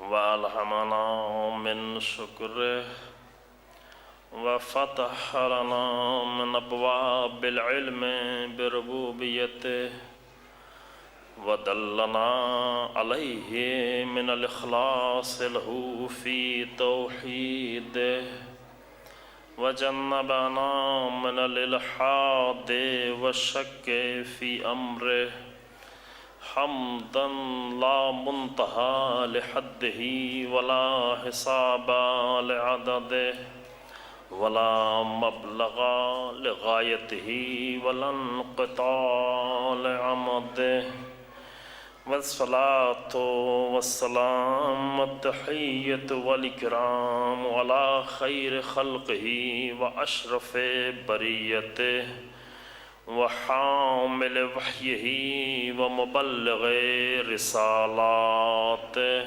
وألهمنا من شكره وفتح لنا من أبواب العلم بربوبيته ودلنا عليه من الإخلاص له في توحيده وجنبنا من الإلحاد والشك في أمره حمدا لا منتهى لحده ولا حساب لعدده ولا مبلغ لغايته ولا انقطاع لعمده والصلاة والسلام والتحية والإكرام على خير خلقه وأشرف بريته وحامل وحيه ومبلغ رسالاته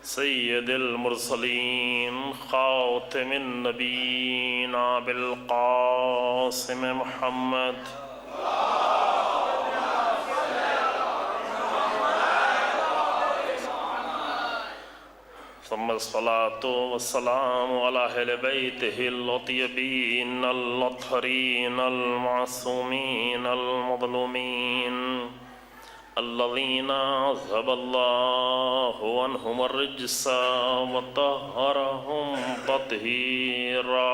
سيد المرسلين خاتم النبيين بالقاسم محمد ثم الصلاة والسلام على أهل بيته الأطيبين الأطهرين المعصومين المظلومين الذين أذهب الله عنهم الرجس وطهرهم تطهيرا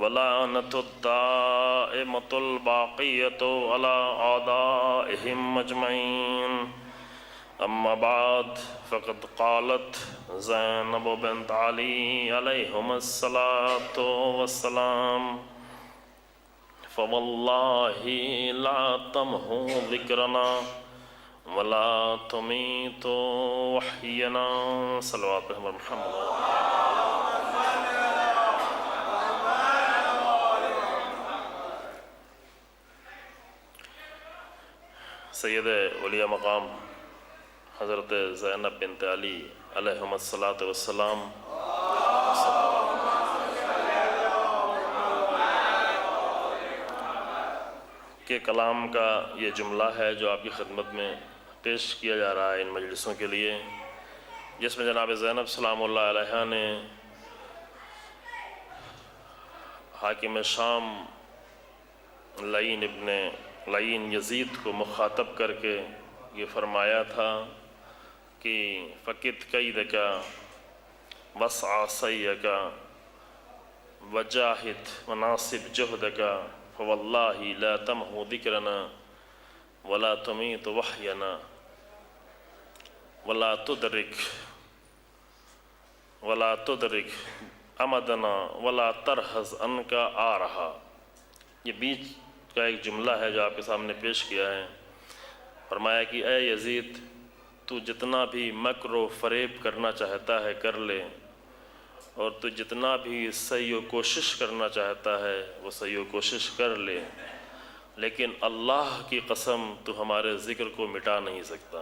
ولعنة الدائمة الباقية على أعدائهم أجمعين أما بعد فقد قالت زينب بنت علي عليهما الصلاة والسلام فوالله لا تمحو ذكرنا ولا تميت وحينا صلوات محمد سید اولیاء مقام حضرت زینب بنت علی علیہم الصلاۃ والسلام کے کلام کا یہ جملہ ہے جو آپ کی خدمت میں پیش کیا جا رہا ہے ان مجلسوں کے لیے، جس میں جناب زینب سلام اللہ علیہ نے حاکم شام لعین یزید کو مخاطب کر کے یہ فرمایا تھا کہ فقط قیدک وسع سعیک وجاہد مناسب جہدک فواللہ لا تمحو ذکرنا ولا تمیت وحینا ولا تدرک امدنا ولا ترحز عنک آ رہا۔ یہ بیچ کا ایک جملہ ہے جو آپ کے سامنے پیش کیا ہے۔ فرمایا کہ اے یزید، تو جتنا بھی مکر و فریب کرنا چاہتا ہے کر لے، اور تو جتنا بھی سعی و کوشش کرنا چاہتا ہے وہ سعی و کوشش کر لے، لیکن اللہ کی قسم تو ہمارے ذکر کو مٹا نہیں سکتا۔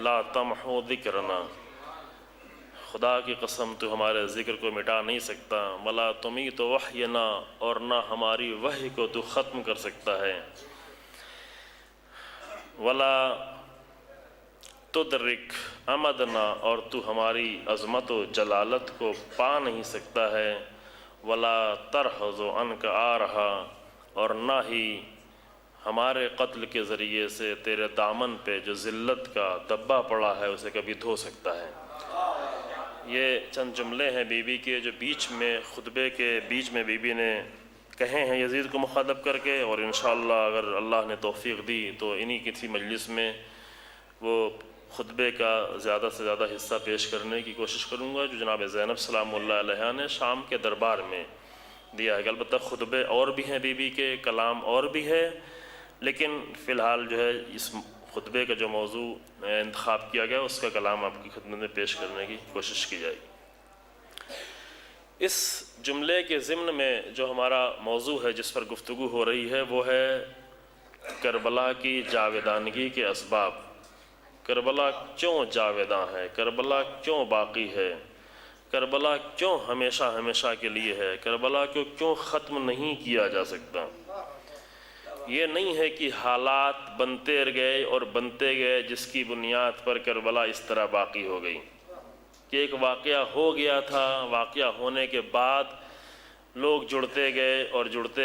لا تمحو ذکرنا، خدا کی قسم تو ہمارے ذکر کو مٹا نہیں سکتا، ولا تمیت وحینا، اور نہ ہماری وحی کو تو ختم کر سکتا ہے، ولا تدرک امدنا، اور تو ہماری عظمت و جلالت کو پا نہیں سکتا ہے، ولا ترحز عنک آ رہا، اور نہ ہی ہمارے قتل کے ذریعے سے تیرے دامن پہ جو ذلت کا دبا پڑا ہے اسے کبھی دھو سکتا ہے۔ یہ چند جملے ہیں بی بی کے جو بیچ میں خطبے کے بیچ میں بی بی نے کہے ہیں یزید کو مخاطب کر کے، اور انشاءاللہ اگر اللہ نے توفیق دی تو انہی کسی مجلس میں وہ خطبے کا زیادہ سے زیادہ حصہ پیش کرنے کی کوشش کروں گا جو جناب زینب سلام اللہ علیہ نے شام کے دربار میں دیا ہے۔ البتہ خطبے اور بھی ہیں بی بی کے، کلام اور بھی ہے، لیکن فی الحال جو ہے اس خطبے کا جو موضوع انتخاب کیا گیا اس کا کلام آپ کی خدمت میں پیش کرنے کی کوشش کی جائے گی۔ اس جملے کے ضمن میں جو ہمارا موضوع ہے جس پر گفتگو ہو رہی ہے وہ ہے کربلا کی جاویدانگی کے اسباب۔ کربلا کیوں جاویداں ہے؟ کربلا کیوں باقی ہے؟ کربلا کیوں ہمیشہ کے لیے ہے؟ کربلا کو کیوں ختم نہیں کیا جا سکتا؟ یہ نہیں ہے کہ حالات بنتے گئے اور بنتے گئے جس کی بنیاد پر کربلا اس طرح باقی ہو گئی کہ ایک واقعہ ہو گیا تھا، واقعہ ہونے کے بعد لوگ جڑتے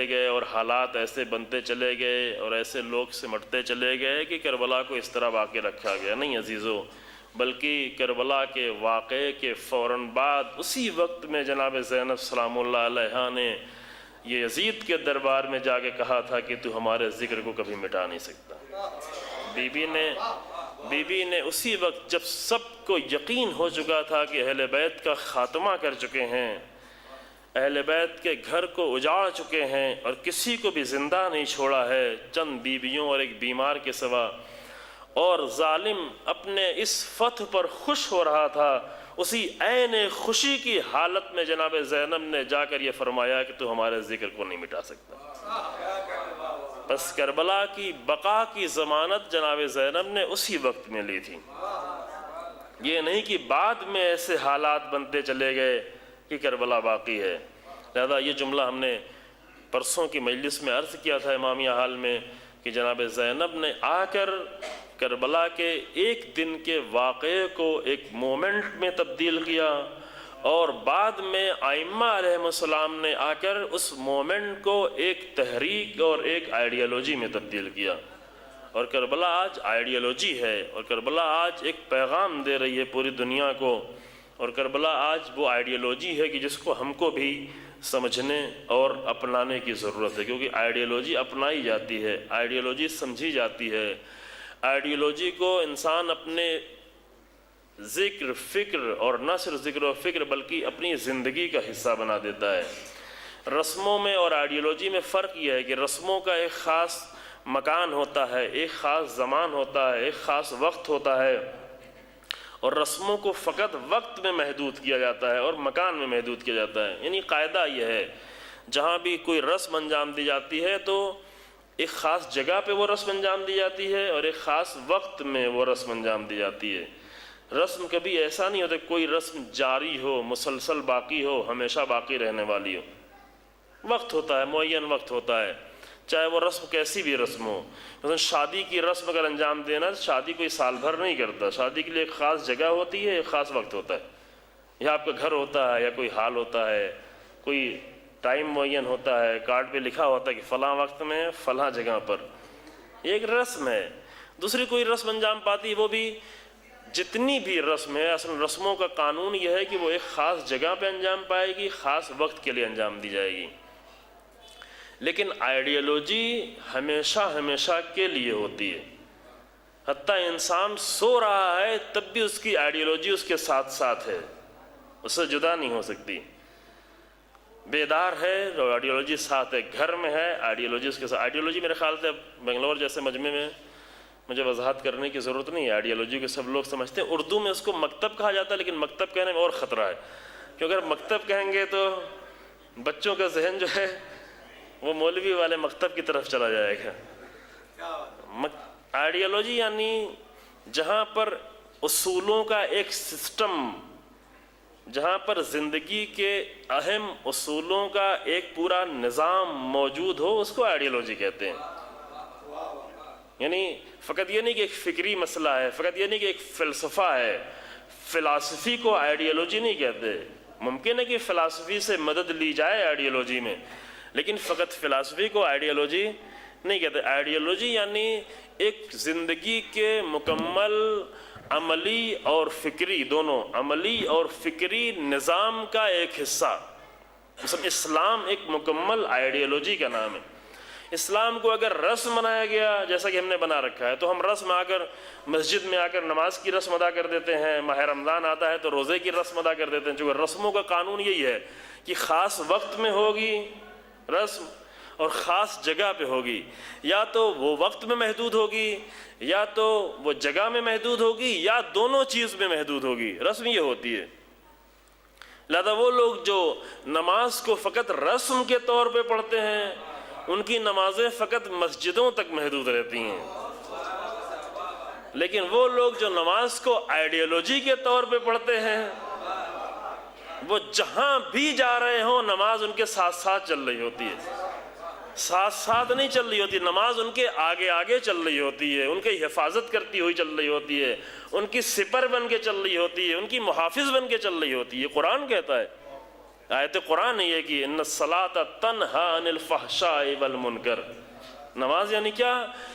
گئے اور حالات ایسے بنتے چلے گئے اور ایسے لوگ سمٹتے چلے گئے کہ کربلا کو اس طرح باقی رکھا گیا۔ نہیں عزیزو، بلکہ کربلا کے واقعے کے فوراً بعد اسی وقت میں جناب زینب سلام اللہ علیہا نے یہ یزید کے دربار میں جا کے کہا تھا کہ تو ہمارے ذکر کو کبھی مٹا نہیں سکتا۔ بی بی نے اسی وقت جب سب کو یقین ہو چکا تھا کہ اہل بیت کا خاتمہ کر چکے ہیں، اہل بیت کے گھر کو اجاڑ چکے ہیں اور کسی کو بھی زندہ نہیں چھوڑا ہے چند بیویوں اور ایک بیمار کے سوا، اور ظالم اپنے اس فتح پر خوش ہو رہا تھا، اسی عین خوشی کی حالت میں جناب زینب نے جا کر یہ فرمایا کہ تو ہمارے ذکر کو نہیں مٹا سکتا۔ بس کربلا کی بقا کی ضمانت جناب زینب نے اسی وقت میں لی تھی، یہ نہیں کہ بعد میں ایسے حالات بنتے چلے گئے کہ کربلا باقی ہے۔ لہذا یہ جملہ ہم نے پرسوں کی مجلس میں عرض کیا تھا امامیہ حال میں کہ جناب زینب نے آ کر کربلا کے ایک دن کے واقعے کو ایک مومنٹ میں تبدیل کیا، اور بعد میں ائمہ علیہ السلام نے آ کر اس مومنٹ کو ایک تحریک اور ایک آئیڈیالوجی میں تبدیل کیا، اور کربلا آج آئیڈیالوجی ہے، اور کربلا آج ایک پیغام دے رہی ہے پوری دنیا کو، اور کربلا آج وہ آئیڈیالوجی ہے کہ جس کو ہم کو بھی سمجھنے اور اپنانے کی ضرورت ہے، کیونکہ آئیڈیالوجی اپنائی جاتی ہے، آئیڈیالوجی سمجھی جاتی ہے، آئیڈیالوجی کو انسان اپنے ذکر فکر اور نہ صرف ذکر و فکر بلکہ اپنی زندگی کا حصہ بنا دیتا ہے۔ رسموں میں اور آئیڈیالوجی میں فرق یہ ہے کہ رسموں کا ایک خاص مکان ہوتا ہے، ایک خاص زمان ہوتا ہے، ایک خاص وقت ہوتا ہے، اور رسموں کو فقط وقت میں محدود کیا جاتا ہے اور مکان میں محدود کیا جاتا ہے۔ یعنی قاعدہ یہ ہے جہاں بھی کوئی رسم انجام دی جاتی ہے تو ایک خاص جگہ پہ وہ رسم انجام دی جاتی ہے اور ایک خاص وقت میں وہ رسم انجام دی جاتی ہے۔ رسم کبھی ایسا نہیں ہوتا کوئی رسم جاری ہو، مسلسل باقی ہو، ہمیشہ باقی رہنے والی ہو۔ وقت ہوتا ہے، معین وقت ہوتا ہے، چاہے وہ رسم کیسی بھی رسم ہو۔ مثلا شادی کی رسم اگر انجام دینا، شادی کوئی سال بھر نہیں کرتا، شادی کے لیے ایک خاص جگہ ہوتی ہے، ایک خاص وقت ہوتا ہے، یا آپ کا گھر ہوتا ہے یا کوئی حال ہوتا ہے، کوئی ٹائم معین ہوتا ہے، کارڈ پہ لکھا ہوتا ہے کہ فلاں وقت میں فلاں جگہ پر، یہ ایک رسم ہے۔ دوسری کوئی رسم انجام پاتی ہے، وہ بھی جتنی بھی رسم ہے، اصل رسموں کا قانون یہ ہے کہ وہ ایک خاص جگہ پہ انجام پائے گی، خاص وقت کے لیے انجام دی جائے گی۔ لیکن آئیڈیالوجی ہمیشہ کے لیے ہوتی ہے، حتیٰ انسان سو رہا ہے تب بھی اس کی آئیڈیالوجی اس کے ساتھ ساتھ ہے، اس سے جدا نہیں ہو سکتی۔ بیدار ہے تو آئیڈیالوجی ساتھ ہے، گھر میں ہے آئیڈیالوجی اس کے ساتھ۔ آئیڈیالوجی میرے خیال سے بنگلور جیسے مجمع میں مجھے وضاحت کرنے کی ضرورت نہیں ہے، آئیڈیالوجی کو سب لوگ سمجھتے ہیں۔ اردو میں اس کو مکتب کہا جاتا ہے، لیکن مکتب کہنے میں اور خطرہ ہے، کیونکہ اگر مکتب کہیں گے تو بچوں کا ذہن جو ہے وہ مولوی والے مکتب کی طرف چلا جائے گا۔ آئیڈیالوجی یعنی جہاں پر اصولوں کا ایک سسٹم، جہاں پر زندگی کے اہم اصولوں کا ایک پورا نظام موجود ہو، اس کو آئیڈیالوجی کہتے ہیں۔ یعنی فقط یہ نہیں کہ ایک فکری مسئلہ ہے، فقط یہ نہیں کہ ایک فلسفہ ہے، فلسفی کو آئیڈیالوجی نہیں کہتے۔ ممکن ہے کہ فلسفی سے مدد لی جائے آئیڈیالوجی میں، لیکن فقط فلسفی کو آئیڈیالوجی نہیں کہتے۔ آئیڈیالوجی یعنی ایک زندگی کے مکمل عملی اور فکری، دونوں عملی اور فکری نظام کا ایک حصہ۔ مثلا اسلام ایک مکمل آئیڈیالوجی کا نام ہے۔ اسلام کو اگر رسم بنایا گیا جیسا کہ ہم نے بنا رکھا ہے تو ہم رسم آ کر مسجد میں آ کر نماز کی رسم ادا کر دیتے ہیں، ماہ رمضان آتا ہے تو روزے کی رسم ادا کر دیتے ہیں، چونکہ رسموں کا قانون یہی ہے کہ خاص وقت میں ہوگی رسم اور خاص جگہ پہ ہوگی، یا تو وہ وقت میں محدود ہوگی یا تو وہ جگہ میں محدود ہوگی یا دونوں چیز میں محدود ہوگی، رسم یہ ہوتی ہے۔ لہذا وہ لوگ جو نماز کو فقط رسم کے طور پہ پڑھتے ہیں ان کی نمازیں فقط مسجدوں تک محدود رہتی ہیں، لیکن وہ لوگ جو نماز کو آئیڈیالوجی کے طور پہ پڑھتے ہیں وہ جہاں بھی جا رہے ہوں نماز ان کے ساتھ ساتھ چل رہی ہوتی ہے۔ ساتھ ساتھ نہیں چل رہی ہوتی، نماز ان کے آگے آگے چل رہی ہوتی ہے، ان کی حفاظت کرتی ہوئی چل رہی ہوتی ہے، ان کی سپر بن کے چل رہی ہوتی ہے، ان کی محافظ بن کے چل رہی ہوتی ہے۔ قرآن کہتا ہے، آیت قرآن ہے یہ کہ ان الصلاۃ تنہی عن الفحشاء والمنکر۔ نماز یعنی کیا؟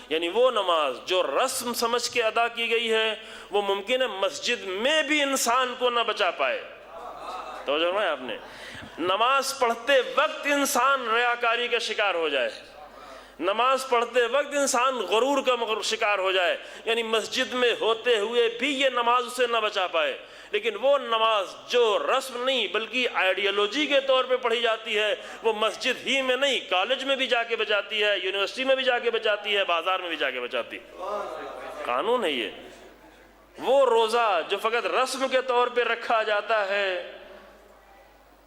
یعنی وہ نماز جو رسم سمجھ کے ادا کی گئی ہے، وہ ممکن ہے مسجد میں بھی انسان کو نہ بچا پائے۔ توجہ فرمایا آپ نے؟ نماز پڑھتے وقت انسان ریاکاری کا شکار ہو جائے، نماز پڑھتے وقت انسان غرور کا شکار ہو جائے، یعنی مسجد میں ہوتے ہوئے بھی یہ نماز اسے نہ بچا پائے۔ لیکن وہ نماز جو رسم نہیں بلکہ آئیڈیالوجی کے طور پہ پڑھی جاتی ہے، وہ مسجد ہی میں نہیں، کالج میں بھی جا کے بچاتی ہے، یونیورسٹی میں بھی جا کے بچاتی ہے، بازار میں بھی جا کے بچاتی ہے۔ قانون ہے یہ۔ وہ روزہ جو فقط رسم کے طور پہ رکھا جاتا ہے،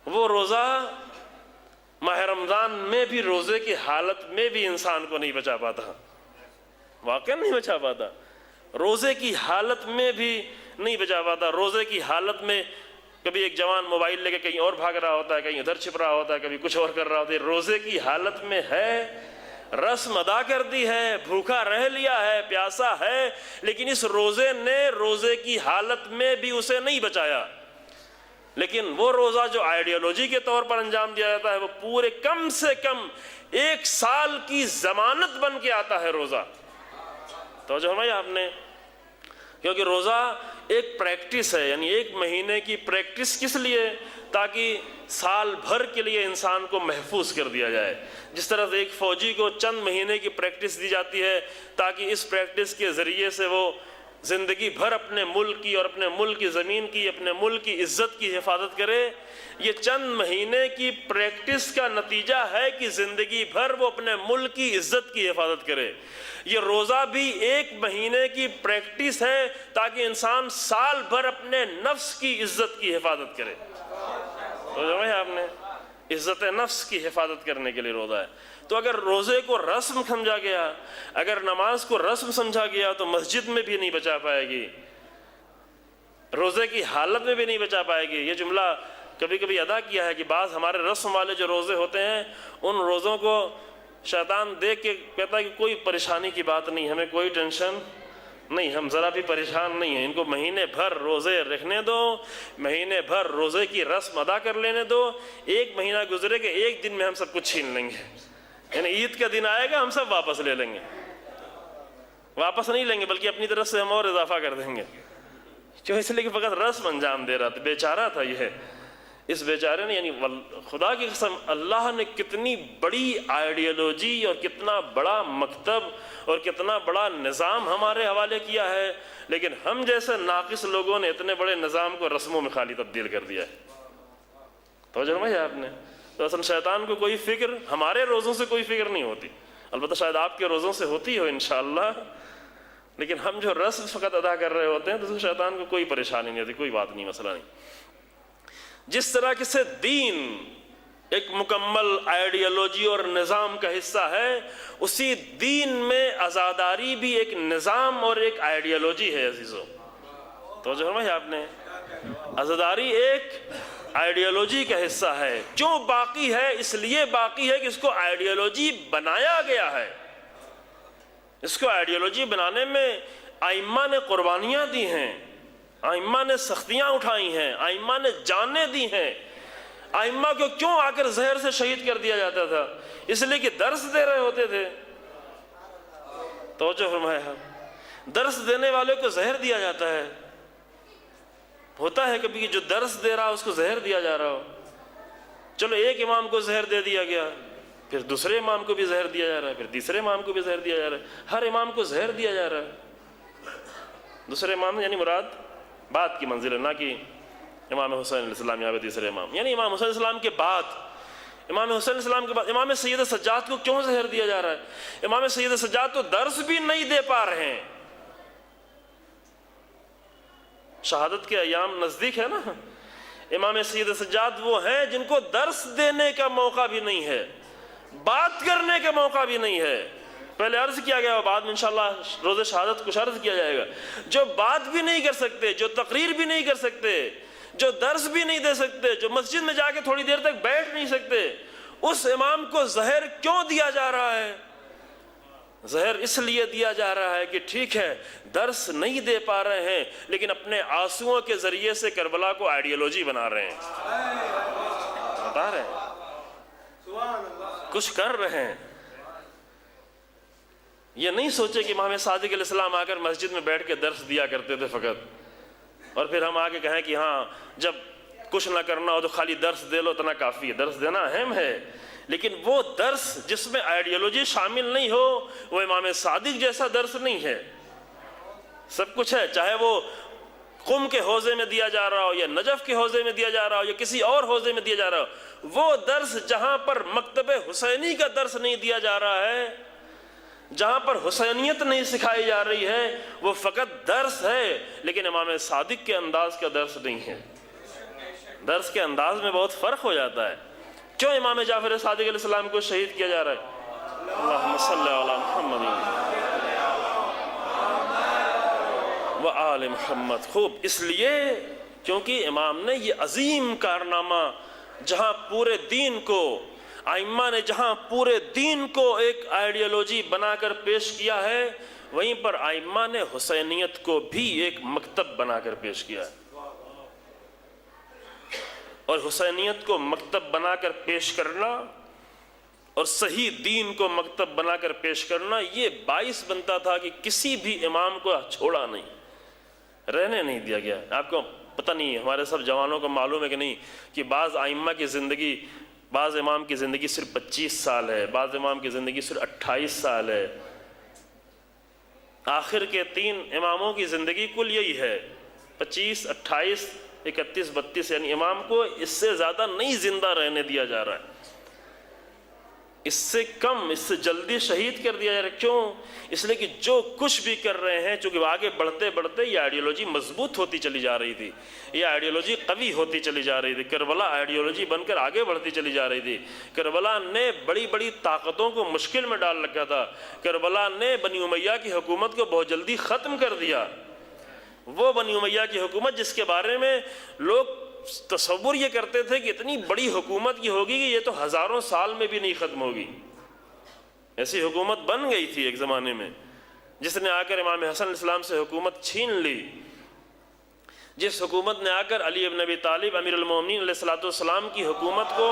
وہ روزہ ماہ رمضان میں بھی روزے کی حالت میں بھی انسان کو نہیں بچا پاتا، واقعا نہیں بچا پاتا، روزے کی حالت میں بھی نہیں بچا پاتا۔ روزے کی حالت میں کبھی ایک جوان موبائل لے کے کہیں اور بھاگ رہا ہوتا ہے، کہیں ادھر چھپ رہا ہوتا ہے، کبھی کچھ اور کر رہا ہوتا ہے۔ روزے کی حالت میں ہے، رسم ادا کر دی ہے، بھوکا رہ لیا ہے، پیاسا ہے، لیکن اس روزے نے روزے کی حالت میں بھی اسے نہیں بچایا۔ لیکن وہ روزہ جو آئیڈیالوجی کے طور پر انجام دیا جاتا ہے، وہ پورے کم سے کم 1 سال کی ضمانت بن کے آتا ہے روزہ۔ توجہ فرمائی آپ نے؟ کیونکہ روزہ ایک پریکٹس ہے، یعنی 1 مہینے کی پریکٹس کس لیے؟ تاکہ سال بھر کے لیے انسان کو محفوظ کر دیا جائے۔ جس طرح سے ایک فوجی کو چند مہینے کی پریکٹس دی جاتی ہے تاکہ اس پریکٹس کے ذریعے سے وہ زندگی بھر اپنے ملک کی اور اپنے ملک کی زمین کی، اپنے ملک کی عزت کی حفاظت کرے، یہ چند مہینے کی پریکٹس کا نتیجہ ہے کہ زندگی بھر وہ اپنے ملک کی عزت کی حفاظت کرے۔ یہ روزہ بھی 1 مہینے کی پریکٹس ہے تاکہ انسان سال بھر اپنے نفس کی عزت کی حفاظت کرے۔ تو جو ہے آپ نے عزت نفس کی حفاظت کرنے کے لیے روزہ ہے۔ تو اگر روزے کو رسم سمجھا گیا، اگر نماز کو رسم سمجھا گیا، تو مسجد میں بھی نہیں بچا پائے گی، روزے کی حالت میں بھی نہیں بچا پائے گی۔ یہ جملہ کبھی کبھی ادا کیا ہے کہ بعض ہمارے رسم والے جو روزے ہوتے ہیں، ان روزوں کو شیطان دیکھ کے کہتا ہے کہ کوئی پریشانی کی بات نہیں، ہمیں کوئی ٹینشن نہیں، ہم ذرا بھی پریشان نہیں ہیں، ان کو مہینے بھر روزے رکھنے دو، مہینے بھر روزے کی رسم ادا کر لینے دو، 1 مہینہ گزرے کہ 1 دن میں ہم سب کچھ چھین لیں گے، یعنی عید کا دن آئے گا ہم سب واپس لے لیں گے، واپس نہیں لیں گے بلکہ اپنی طرف سے ہم اور اضافہ کر دیں گے، جو اس لیے کہ فقط رسم انجام دے رہا تھا، بیچارہ تھا یہ۔ اس بیچارے نے، یعنی خدا کی قسم، اللہ نے کتنی بڑی آئیڈیالوجی اور کتنا بڑا مکتب اور کتنا بڑا نظام ہمارے حوالے کیا ہے، لیکن ہم جیسے ناقص لوگوں نے اتنے بڑے نظام کو رسموں میں خالی تبدیل کر دیا ہے۔ توجہ فرمائی آپ نے؟ تو اصل شیطان کو کوئی فکر ہمارے روزوں سے کوئی فکر نہیں ہوتی، البتہ شاید آپ کے روزوں سے ہوتی ہو انشاءاللہ، لیکن ہم جو رسم فقط ادا کر رہے ہوتے ہیں تو شیطان کو کوئی پریشانی نہیں ہوتی، کوئی بات نہیں، مسئلہ نہیں۔ جس طرح کہ سے دین ایک مکمل آئیڈیالوجی اور نظام کا حصہ ہے، اسی دین میں عزاداری بھی ایک نظام اور ایک آئیڈیالوجی ہے عزیزو۔ توجہ فرمائی آپ نے؟ عزاداری ایک آئیڈیالوجی کا حصہ ہے، جو باقی ہے اس لیے باقی ہے کہ اس کو آئیڈیالوجی بنایا گیا ہے۔ اس کو آئیڈیالوجی بنانے میں ائمہ نے قربانیاں دی ہیں، ائمہ نے سختیاں اٹھائی ہیں، ائمہ نے جانیں دی ہیں۔ ائمہ کو کیوں آ کر زہر سے شہید کر دیا جاتا تھا؟ اس لیے کہ درس دے رہے ہوتے تھے۔ توجہ فرمایا، درس دینے والے کو زہر دیا جاتا ہے۔ ہوتا ہے کبھی جو درس دے رہا اس کو زہر دیا جا رہا ہو، چلو ایک امام کو زہر دے دیا گیا، پھر دوسرے امام کو بھی زہر دیا جا رہا ہے، پھر تیسرے امام کو بھی زہر دیا جا رہا ہے، ہر امام کو زہر دیا جا رہا ہے۔ دوسرے امام یعنی مراد بعد کی منزل ہے، نہ کہ امام حسین علیہ السلام یہاں پہ تیسرے امام، یعنی امام حسین علیہ السلام کے بعد، امام حسین علیہ السلام کے بعد امام سید سجاد کو کیوں زہر دیا جا رہا ہے؟ امام سید سجاد تو درس بھی نہیں دے پا رہے ہیں، شہادت کے ایام نزدیک ہے نا۔ امام سید سجاد وہ ہیں جن کو درس دینے کا موقع بھی نہیں ہے، بات کرنے کا موقع بھی نہیں ہے۔ پہلے عرض کیا گیا اور بعد میں انشاءاللہ روز شہادت کچھ عرض کیا جائے گا۔ جو بات بھی نہیں کر سکتے، جو تقریر بھی نہیں کر سکتے، جو درس بھی نہیں دے سکتے، جو مسجد میں جا کے تھوڑی دیر تک بیٹھ نہیں سکتے، اس امام کو زہر کیوں دیا جا رہا ہے؟ زہر اس لیے دیا جا رہا ہے کہ ٹھیک ہے درس نہیں دے پا رہے ہیں لیکن اپنے آنسوؤں کے ذریعے سے کربلا کو آئیڈیالوجی بنا رہے ہیں، بتا رہے ہیں، کچھ کر رہے ہیں۔ یہ نہیں سوچے کہ امام صادق علیہ السلام آ کر مسجد میں بیٹھ کے درس دیا کرتے تھے فقط، اور پھر ہم آگے کہیں کہ ہاں جب کچھ نہ کرنا ہو تو خالی درس دے لو، اتنا کافی ہے۔ درس دینا اہم ہے، لیکن وہ درس جس میں آئیڈیالوجی شامل نہیں ہو وہ امام صادق جیسا درس نہیں ہے۔ سب کچھ ہے، چاہے وہ قم کے حوزے میں دیا جا رہا ہو یا نجف کے حوزے میں دیا جا رہا ہو یا کسی اور حوزے میں دیا جا رہا ہو، وہ درس جہاں پر مکتب حسینی کا درس نہیں دیا جا رہا ہے، جہاں پر حسینیت نہیں سکھائی جا رہی ہے، وہ فقط درس ہے لیکن امام صادق کے انداز کا درس نہیں ہے۔ درس کے انداز میں بہت فرق ہو جاتا ہے۔ کیوں امام جعفر صادق علیہ السلام کو شہید کیا جا رہا ہے؟ اللہم صلی علی محمد وآل محمد۔ خوب، اس لیے کیونکہ امام نے یہ عظیم کارنامہ جہاں پورے دین کو، ائمہ نے جہاں پورے دین کو ایک آئیڈیالوجی بنا کر پیش کیا ہے، وہیں پر ائمہ نے حسینیت کو بھی ایک مکتب بنا کر پیش کیا ہے۔ اور حسینیت کو مکتب بنا کر پیش کرنا اور صحیح دین کو مکتب بنا کر پیش کرنا، یہ باعث بنتا تھا کہ کسی بھی امام کو چھوڑا نہیں، رہنے نہیں دیا گیا۔ آپ کو پتہ نہیں، ہمارے سب جوانوں کو معلوم ہے کہ نہیں کہ بعض ائمہ کی زندگی، بعض امام کی زندگی صرف 25 سال ہے، بعض امام کی زندگی صرف 28 سال ہے۔ آخر کے 3 اماموں کی زندگی کل یہی ہے، 25، 28، 31، 32، یعنی امام کو اس سے زیادہ نہیں زندہ رہنے دیا جا رہا ہے، اس سے کم، اس سے جلدی شہید کر دیا جا رہا ہے۔ کیوں؟ اس لیے کہ جو کچھ بھی کر رہے ہیں، چونکہ آگے بڑھتے بڑھتے یہ آئیڈیالوجی مضبوط ہوتی چلی جا رہی تھی، یہ آئیڈیالوجی قوی ہوتی چلی جا رہی تھی، کربلا آئیڈیالوجی بن کر آگے بڑھتی چلی جا رہی تھی۔ کربلا نے بڑی بڑی طاقتوں کو مشکل میں ڈال رکھا تھا، کربلا نے بنی امیہ کی حکومت کو بہت جلدی ختم کر دیا۔ وہ بنی امیہ کی حکومت جس کے بارے میں لوگ تصور یہ کرتے تھے کہ اتنی بڑی حکومت کی ہوگی کہ یہ تو ہزاروں سال میں بھی نہیں ختم ہوگی، ایسی حکومت بن گئی تھی ایک زمانے میں، جس نے آ کر امام حسن علیہ السلام سے حکومت چھین لی، جس حکومت نے آ کر علی بن ابی طالب امیر المومنین علیہ السلام کی حکومت کو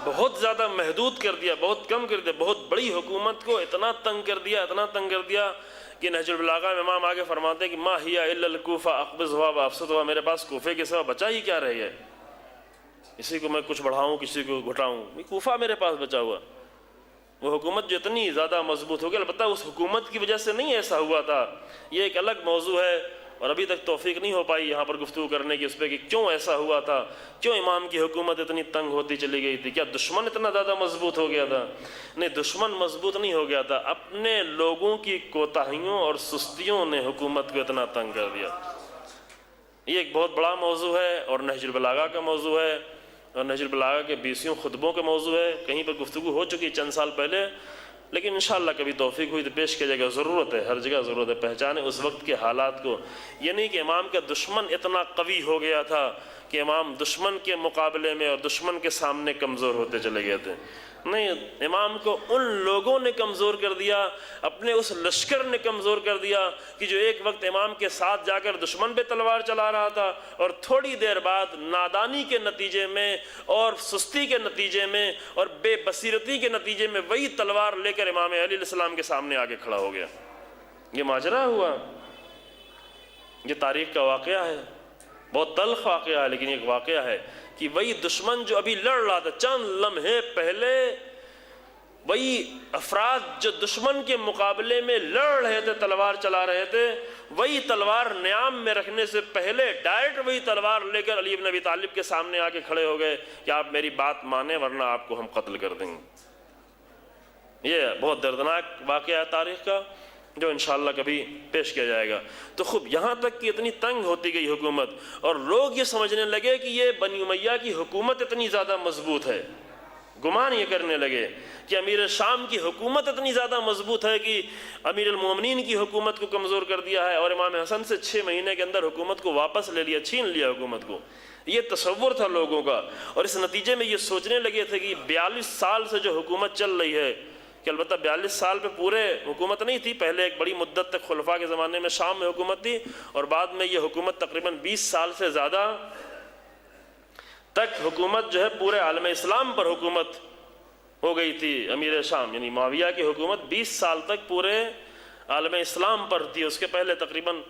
بہت زیادہ محدود کر دیا، بہت کم کر دیا، بہت بڑی حکومت کو اتنا تنگ کر دیا، اتنا تنگ کر دیا کہ نہج البلاغہ میں امام آگے فرماتے ہیں کہ ما ہی الا الکوفہ اقبضھا وابسطھا، میرے پاس کوفے کے سوا بچا ہی کیا رہی ہے، کسی کو میں کچھ بڑھاؤں کسی کو گھٹاؤں، کوفہ میرے پاس بچا ہوا۔ وہ حکومت جو اتنی زیادہ مضبوط ہو گئی، البتہ اس حکومت کی وجہ سے نہیں ایسا ہوا تھا، یہ ایک الگ موضوع ہے اور ابھی تک توفیق نہیں ہو پائی یہاں پر گفتگو کرنے کی اس پہ کہ کیوں ایسا ہوا تھا، کیوں امام کی حکومت اتنی تنگ ہوتی چلی گئی تھی، کیا دشمن اتنا زیادہ مضبوط ہو گیا تھا؟ نہیں، دشمن مضبوط نہیں ہو گیا تھا، اپنے لوگوں کی کوتاہیوں اور سستیوں نے حکومت کو اتنا تنگ کر دیا۔ یہ ایک بہت بڑا موضوع ہے اور نہج البلاغہ کا موضوع ہے، اور نہج البلاغہ کے 20 خطبوں کا موضوع ہے، کہیں پر گفتگو ہو چکی چند سال پہلے، لیکن انشاءاللہ کبھی توفیق ہوئی تو پیش کیا جائے گا۔ ضرورت ہے، ہر جگہ ضرورت ہے، پہچانے اس وقت کے حالات کو۔ یہ نہیں کہ امام کا دشمن اتنا قوی ہو گیا تھا کہ امام دشمن کے مقابلے میں اور دشمن کے سامنے کمزور ہوتے چلے گئے تھے، نہیں، امام کو ان لوگوں نے کمزور کر دیا، اپنے اس لشکر نے کمزور کر دیا کہ جو ایک وقت امام کے ساتھ جا کر دشمن پہ تلوار چلا رہا تھا، اور تھوڑی دیر بعد نادانی کے نتیجے میں اور سستی کے نتیجے میں اور بے بصیرتی کے نتیجے میں وہی تلوار لے کر امام علی علیہ السلام کے سامنے آگے کھڑا ہو گیا۔ یہ ماجرا ہوا، یہ تاریخ کا واقعہ ہے، بہت تلخ واقعہ ہے، لیکن ایک واقعہ ہے کہ وہی دشمن جو ابھی لڑ رہا تھا چند لمحے پہلے، وہی افراد جو دشمن کے مقابلے میں لڑ رہے تھے، تلوار چلا رہے تھے، وہی تلوار نیام میں رکھنے سے پہلے ڈائریکٹ وہی تلوار لے کر علی بن ابی طالب کے سامنے آ کے کھڑے ہو گئے کہ آپ میری بات مانیں ورنہ آپ کو ہم قتل کر دیں گے۔ یہ بہت دردناک واقعہ ہے تاریخ کا، جو انشاءاللہ کبھی پیش کیا جائے گا۔ تو خوب یہاں تک کہ اتنی تنگ ہوتی گئی حکومت، اور لوگ یہ سمجھنے لگے کہ یہ بنی امیہ کی حکومت اتنی زیادہ مضبوط ہے، گمان یہ کرنے لگے کہ امیر شام کی حکومت اتنی زیادہ مضبوط ہے کہ امیر المومنین کی حکومت کو کمزور کر دیا ہے، اور امام حسن سے 6 مہینے کے اندر حکومت کو واپس لے لیا، چھین لیا حکومت کو۔ یہ تصور تھا لوگوں کا، اور اس نتیجے میں یہ سوچنے لگے تھے کہ 42 سال سے جو حکومت چل رہی ہے، کہ البتہ 42 سال پہ پورے حکومت نہیں تھی، پہلے ایک بڑی مدت تک خلفاء کے زمانے میں شام میں حکومت تھی، اور بعد میں یہ حکومت تقریباً 20 سال سے زیادہ تک حکومت جو ہے پورے عالم اسلام پر حکومت ہو گئی تھی۔ امیر شام یعنی معاویہ کی حکومت 20 سال تک پورے عالم اسلام پر تھی، اس کے پہلے تقریباً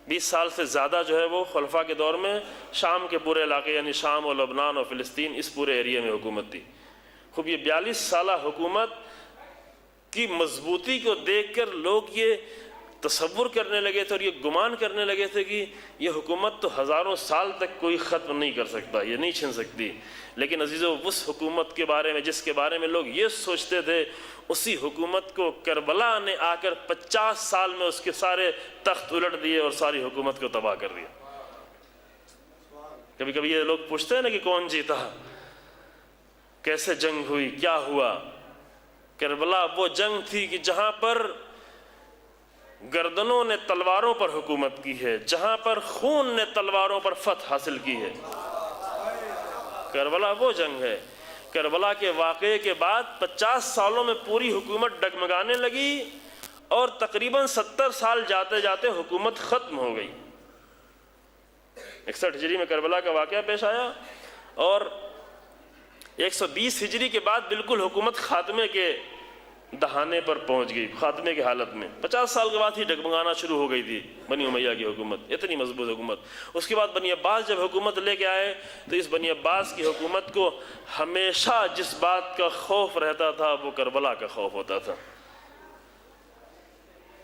20 سال سے زیادہ جو ہے وہ خلفاء کے دور میں شام کے پورے علاقے یعنی شام اور لبنان اور فلسطین اس پورے ایریے میں حکومت تھی۔ خوب یہ 42 سالہ حکومت کی مضبوطی کو دیکھ کر لوگ یہ تصور کرنے لگے تھے اور یہ گمان کرنے لگے تھے کہ یہ حکومت تو ہزاروں سال تک کوئی ختم نہیں کر سکتا، یہ نہیں چھن سکتی۔ لیکن عزیزو، اس حکومت کے بارے میں جس کے بارے میں لوگ یہ سوچتے تھے، اسی حکومت کو کربلا نے آ کر 50 سال میں اس کے سارے تخت الٹ دیے اور ساری حکومت کو تباہ کر دیا۔ کبھی کبھی یہ لوگ پوچھتے ہیں نا کہ کون جیتا، کیسے جنگ ہوئی، کیا ہوا؟ کربلا وہ جنگ تھی کہ جہاں پر گردنوں نے تلواروں پر حکومت کی ہے، جہاں پر خون نے تلواروں پر فتح حاصل کی ہے۔ کربلا وہ جنگ ہے۔ کربلا کے واقعے کے بعد 50 سالوں میں پوری حکومت ڈگمگانے لگی، اور تقریباً 70 سال جاتے جاتے حکومت ختم ہو گئی۔ 61 ہجری میں کربلا کا واقعہ پیش آیا، اور 120 ہجری کے بعد بالکل حکومت خاتمے کے دہانے پر پہنچ گئی، خاتمے کی حالت میں۔ 50 سال کے بعد ہی ڈگمگانا شروع ہو گئی تھی بنی امیہ کی حکومت، اتنی مضبوط حکومت۔ اس کے بعد بنی عباس جب حکومت لے کے آئے تو اس بنی عباس کی حکومت کو ہمیشہ جس بات کا خوف رہتا تھا وہ کربلا کا خوف ہوتا تھا۔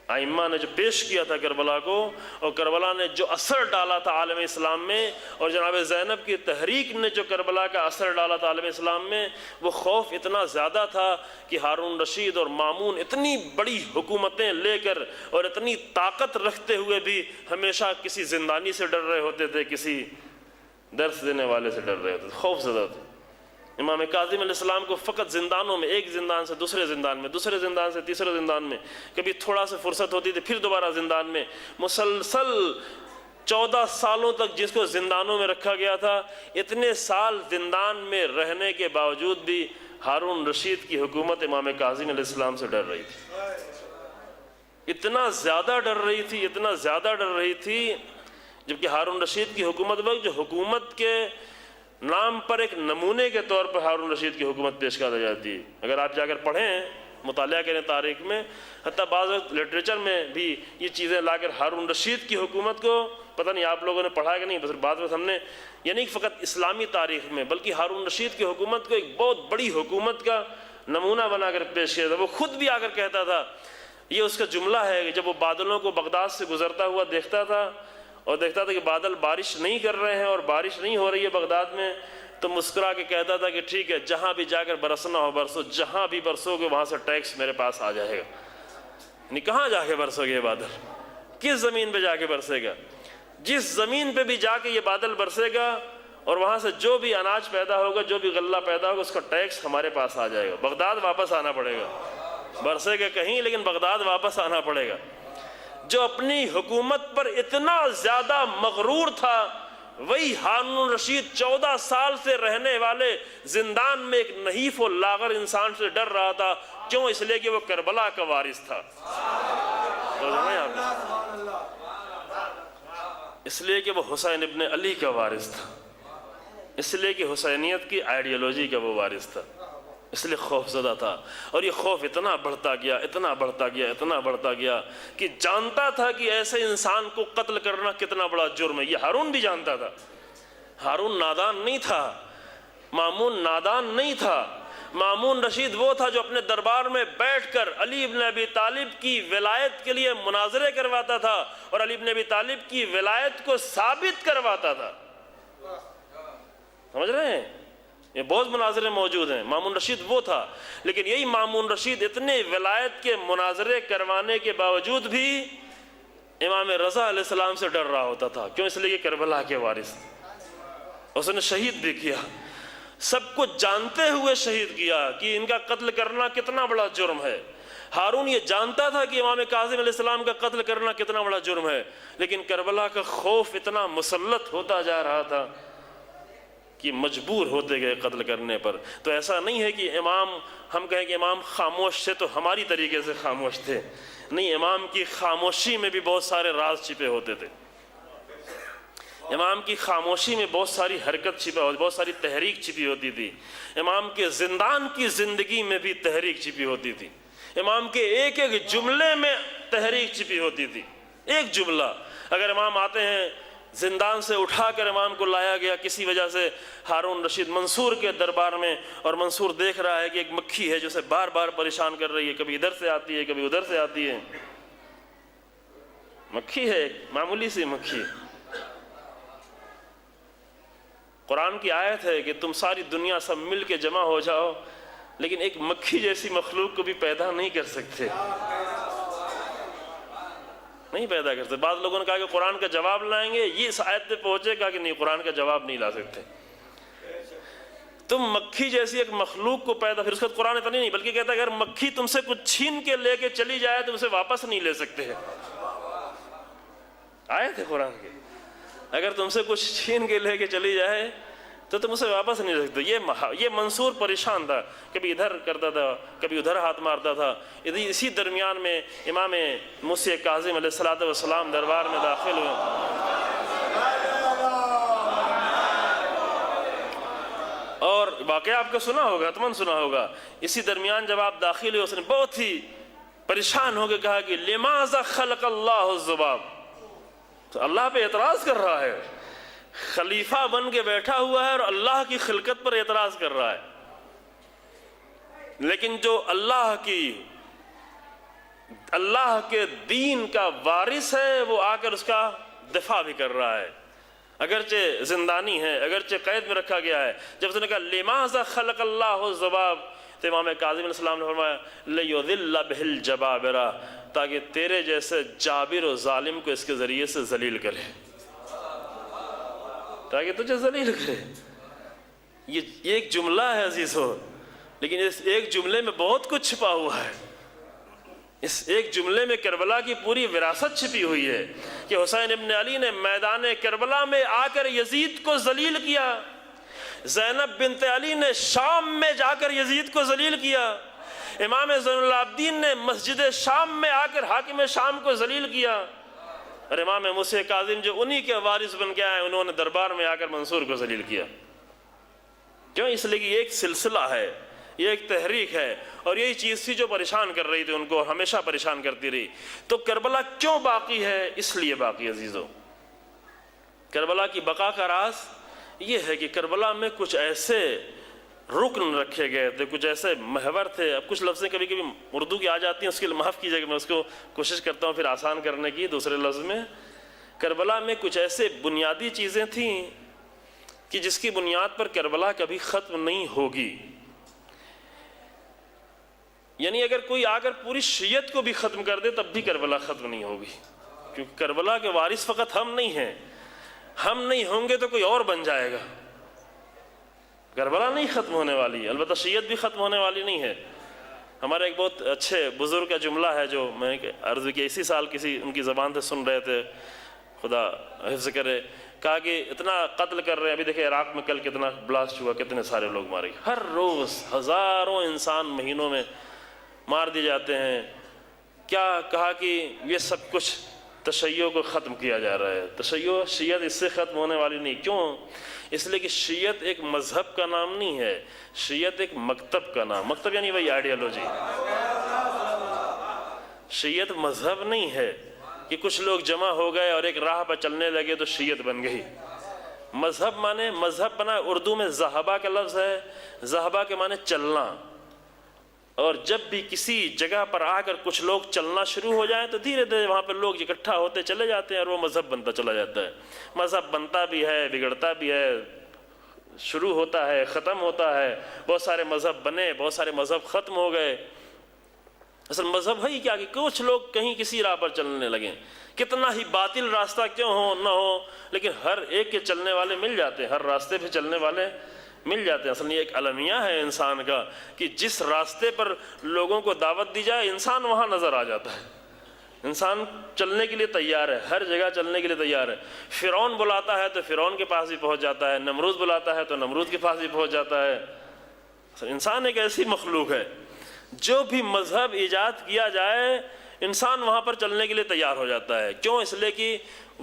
ائمہ نے جو پیش کیا تھا کربلا کو، اور کربلا نے جو اثر ڈالا تھا عالم اسلام میں، اور جناب زینب کی تحریک نے جو کربلا کا اثر ڈالا تھا عالم اسلام میں، وہ خوف اتنا زیادہ تھا کہ ہارون رشید اور مامون اتنی بڑی حکومتیں لے کر اور اتنی طاقت رکھتے ہوئے بھی ہمیشہ کسی زندانی سے ڈر رہے ہوتے تھے، کسی درس دینے والے سے ڈر رہے ہوتے تھے، خوف زدہ تھے۔ امام کاظم علیہ السلام کو فقط زندانوں میں، ایک زندان سے دوسرے زندان میں، دوسرے زندان سے تیسرے زندان میں، کبھی تھوڑا سے فرصت ہوتی تھی پھر دوبارہ زندان میں، مسلسل 14 سالوں تک جس کو زندانوں میں رکھا گیا تھا۔ اتنے سال زندان میں رہنے کے باوجود بھی ہارون رشید کی حکومت امام کاظم علیہ السلام سے ڈر رہی تھی، اتنا زیادہ ڈر رہی تھی، اتنا زیادہ ڈر رہی تھی، جبکہ ہارون رشید کی حکومت وقت جو حکومت کے نام پر ایک نمونے کے طور پر ہارون رشید کی حکومت پیش کی جاتی ہے۔ اگر آپ جا کر پڑھیں، مطالعہ کریں تاریخ میں، حتیٰ بعض وقت لٹریچر میں بھی یہ چیزیں لا کر ہارون رشید کی حکومت کو، پتہ نہیں آپ لوگوں نے پڑھا کہ نہیں، بس بعض وقت ہم نے یعنی فقط اسلامی تاریخ میں بلکہ ہارون رشید کی حکومت کو ایک بہت بڑی حکومت کا نمونہ بنا کر پیش کیا تھا۔ وہ خود بھی آ کر کہتا تھا، یہ اس کا جملہ ہے کہ جب وہ بادلوں کو بغداد سے گزرتا ہوا دیکھتا تھا اور دیکھتا تھا کہ بادل بارش نہیں کر رہے ہیں اور بارش نہیں ہو رہی ہے بغداد میں، تو مسکرا کے کہتا تھا کہ ٹھیک ہے، جہاں بھی جا کر برسنا ہو برسو، جہاں بھی برسو گے وہاں سے ٹیکس میرے پاس آ جائے گا۔ یعنی کہاں جا کے برسو گے یہ بادل، کس زمین پہ جا کے برسے گا؟ جس زمین پہ بھی جا کے یہ بادل برسے گا اور وہاں سے جو بھی اناج پیدا ہوگا، جو بھی غلہ پیدا ہوگا، اس کا ٹیکس ہمارے پاس آ جائے گا، بغداد واپس آنا پڑے گا، برسے گا کہیں لیکن بغداد واپس آنا پڑے گا۔ جو اپنی حکومت پر اتنا زیادہ مغرور تھا، وہی ہارون رشید 14 سال سے رہنے والے زندان میں ایک نحیف و لاغر انسان سے ڈر رہا تھا۔ کیوں؟ اس لیے کہ وہ کربلا کا وارث تھا، اس لیے کہ وہ حسین ابن علی کا وارث تھا، اس لیے کہ حسینیت کی آئیڈیالوجی کا وہ وارث تھا، اس لیے خوف زدہ تھا۔ اور یہ خوف اتنا بڑھتا گیا، اتنا بڑھتا گیا، اتنا بڑھتا گیا کہ جانتا تھا کہ ایسے انسان کو قتل کرنا کتنا بڑا جرم ہے۔ یہ ہارون بھی جانتا تھا، ہارون نادان نہیں تھا، مامون نادان نہیں تھا۔ مامون رشید وہ تھا جو اپنے دربار میں بیٹھ کر علی ابن ابی طالب کی ولایت کے لیے مناظرے کرواتا تھا اور علی ابن ابی طالب کی ولایت کو ثابت کرواتا تھا۔ سمجھ رہے ہیں؟ یہ بہت مناظرے موجود ہیں، مامون رشید وہ تھا۔ لیکن یہی مامون رشید اتنے ولایت کے مناظرے کروانے کے باوجود بھی امام رضا علیہ السلام سے ڈر رہا ہوتا تھا۔ کیوں؟ اس لیے کہ کربلا کے وارث، اس نے شہید بھی کیا۔ سب کچھ جانتے ہوئے شہید کیا کہ ان کا قتل کرنا کتنا بڑا جرم ہے۔ ہارون یہ جانتا تھا کہ امام کاظم علیہ السلام کا قتل کرنا کتنا بڑا جرم ہے، لیکن کربلا کا خوف اتنا مسلط ہوتا جا رہا تھا کہ مجبور ہوتے گئے قتل کرنے پر۔ تو ایسا نہیں ہے کہ امام، ہم کہیں کہ امام خاموش تھے تو ہماری طریقے سے خاموش تھے، نہیں، امام کی خاموشی میں بھی بہت سارے راز چھپے ہوتے تھے، امام کی خاموشی میں بہت ساری حرکت چھپا ہوتی، بہت ساری تحریک چھپی ہوتی تھی، امام کے زندان کی زندگی میں بھی تحریک چھپی ہوتی تھی، امام کے ایک ایک جملے میں تحریک چھپی ہوتی تھی۔ ایک جملہ، اگر امام آتے ہیں زندان سے اٹھا کر امام کو لایا گیا کسی وجہ سے ہارون رشید منصور کے دربار میں، اور منصور دیکھ رہا ہے کہ ایک مکھی ہے جو اسے بار بار پریشان کر رہی ہے، کبھی ادھر سے آتی ہے کبھی ادھر سے آتی ہے، مکھی ہے، ایک معمولی سی مکھی۔ قرآن کی آیت ہے کہ تم ساری دنیا سب مل کے جمع ہو جاؤ، لیکن ایک مکھی جیسی مخلوق کو بھی پیدا نہیں کر سکتے، نہیں پیدا کر سکتے۔ بعض لوگوں نے کہا کہ قرآن کا جواب لائیں گے، یہ اس آیت پہ پہنچے گا کہ نہیں، قرآن کا جواب نہیں لا سکتے۔ تم مکھی جیسی ایک مخلوق کو پیدا، پھر اس کا قرآن اتنی نہیں بلکہ کہتا ہے اگر مکھی تم سے کچھ چھین کے لے کے چلی جائے تو اسے واپس نہیں لے سکتے، آیت ہے قرآن کی، اگر تم سے کچھ چھین کے لے کے چلی جائے تو تم اسے واپس نہیں لے سکتے۔ یہ منصور پریشان تھا، کبھی ادھر کرتا تھا کبھی ادھر ہاتھ مارتا تھا۔ اسی درمیان میں امام موسی کاظم علیہ السلام دربار میں داخل ہوئے، اور واقعہ آپ کو سنا ہوگا، حتماً سنا ہوگا۔ اسی درمیان جب آپ داخل ہوئے، اس نے بہت ہی پریشان ہو کے کہا کہ لماذا خلق اللہ الذباب، تو اللہ پہ اعتراض کر رہا ہے، خلیفہ بن کے بیٹھا ہوا ہے اور اللہ کی خلقت پر اعتراض کر رہا ہے، لیکن جو اللہ کے دین کا وارث ہے وہ آ کر اس کا دفاع بھی کر رہا ہے، اگرچہ زندانی ہے، اگرچہ قید میں رکھا گیا ہے۔ جب اس نے کہا لماذا خلق اللہ الذباب، تو امام کاظم علیہ السلام نے فرمایا لِيُذِلَّ بِهِ الْجَبَابِرَةَ، تاکہ تیرے جیسے جابر و ظالم کو اس کے ذریعے سے ذلیل کرے، تاکہ تجھے ذلیل کرے۔ یہ ایک جملہ ہے عزیزو، لیکن اس ایک جملے میں بہت کچھ چھپا ہوا ہے۔ اس ایک جملے میں کربلا کی پوری وراثت چھپی ہوئی ہے کہ حسین ابن علی نے میدان کربلا میں آ کر یزید کو ذلیل کیا، زینب بنت علی نے شام میں جا کر یزید کو ذلیل کیا، امام زین العابدین نے مسجد شام میں آ کر حاکم شام کو ذلیل کیا، اور امام موسی کاظم جو انہی کے وارث بن کے آئے انہوں نے دربار میں آ کر منصور کو ذلیل کیا۔ کیوں؟ اس لیے کہ یہ ایک سلسلہ ہے، یہ ایک تحریک ہے، اور یہی چیز تھی جو پریشان کر رہی تھی ان کو، ہمیشہ پریشان کرتی رہی۔ تو کربلا کیوں باقی ہے؟ اس لیے باقی عزیزو، کربلا کی بقا کا راز یہ ہے کہ کربلا میں کچھ ایسے رکن رکھے گئے تھے، کچھ ایسے محور تھے۔ اب کچھ لفظیں کبھی کبھی اردو کی آ جاتی ہیں، اس کے لیے معاف کیجیے کہ میں اس کو کوشش کرتا ہوں پھر آسان کرنے کی دوسرے لفظ میں۔ کربلا میں کچھ ایسے بنیادی چیزیں تھیں کہ جس کی بنیاد پر کربلا کبھی ختم نہیں ہوگی۔ یعنی اگر کوئی آ کر پوری شیعت کو بھی ختم کر دے تب بھی کربلا ختم نہیں ہوگی، کیونکہ کربلا کے وارث فقط ہم نہیں ہیں، ہم نہیں ہوں گے تو کوئی اور بن جائے گا۔ کربلا نہیں ختم ہونے والی ہے، البتہ شیعت بھی ختم ہونے والی نہیں ہے۔ ہمارے ایک بہت اچھے بزرگ کا جملہ ہے جو میں عرض کیا، اسی سال کسی ان کی زبان سے سن رہے تھے، خدا حفظ کرے، کہا کہ اتنا قتل کر رہے ہیں، ابھی دیکھیں عراق میں کل کتنا بلاسٹ ہوا، کتنے سارے لوگ مارے گئے، ہر روز ہزاروں انسان مہینوں میں مار دیے جاتے ہیں۔ کیا کہا کہ یہ سب کچھ تشیع کو ختم کیا جا رہا ہے، تشیع شیعت اس سے ختم ہونے والی نہیں۔ کیوں؟ اس لیے کہ شیعت ایک مذہب کا نام نہیں ہے، شیعت ایک مکتب کا نام، مکتب یعنی وہی آئیڈیالوجی، شیعت مذہب نہیں ہے کہ کچھ لوگ جمع ہو گئے اور ایک راہ پر چلنے لگے تو شیعت بن گئی۔ مذہب مانے، مذہب بنا اردو میں ذہبہ کا لفظ ہے، ذہبہ کے معنی چلنا، اور جب بھی کسی جگہ پر آ کر کچھ لوگ چلنا شروع ہو جائیں تو دھیرے دھیرے وہاں پر لوگ اکٹھا ہوتے چلے جاتے ہیں اور وہ مذہب بنتا چلا جاتا ہے۔ مذہب بنتا بھی ہے، بگڑتا بھی ہے، شروع ہوتا ہے، ختم ہوتا ہے، بہت سارے مذہب بنے، بہت سارے مذہب ختم ہو گئے۔ اصل مذہب ہے ہی کیا کہ کچھ لوگ کہیں کسی راہ پر چلنے لگیں، کتنا ہی باطل راستہ کیوں ہو نہ ہو، لیکن ہر ایک کے چلنے والے مل جاتے ہیں، ہر راستے پہ چلنے والے مل جاتے ہیں۔ اصل یہ ایک المیہ ہے انسان کا کہ جس راستے پر لوگوں کو دعوت دی جائے انسان وہاں نظر آ جاتا ہے، انسان چلنے کے لیے تیار ہے، ہر جگہ چلنے کے لیے تیار ہے۔ فرعون بلاتا ہے تو فرعون کے پاس بھی پہنچ جاتا ہے، نمرود بلاتا ہے تو نمرود کے پاس بھی پہنچ جاتا ہے۔ انسان ایک ایسی مخلوق ہے جو بھی مذہب ایجاد کیا جائے انسان وہاں پر چلنے کے لیے تیار ہو جاتا ہے۔ کیوں؟ اس لیے کہ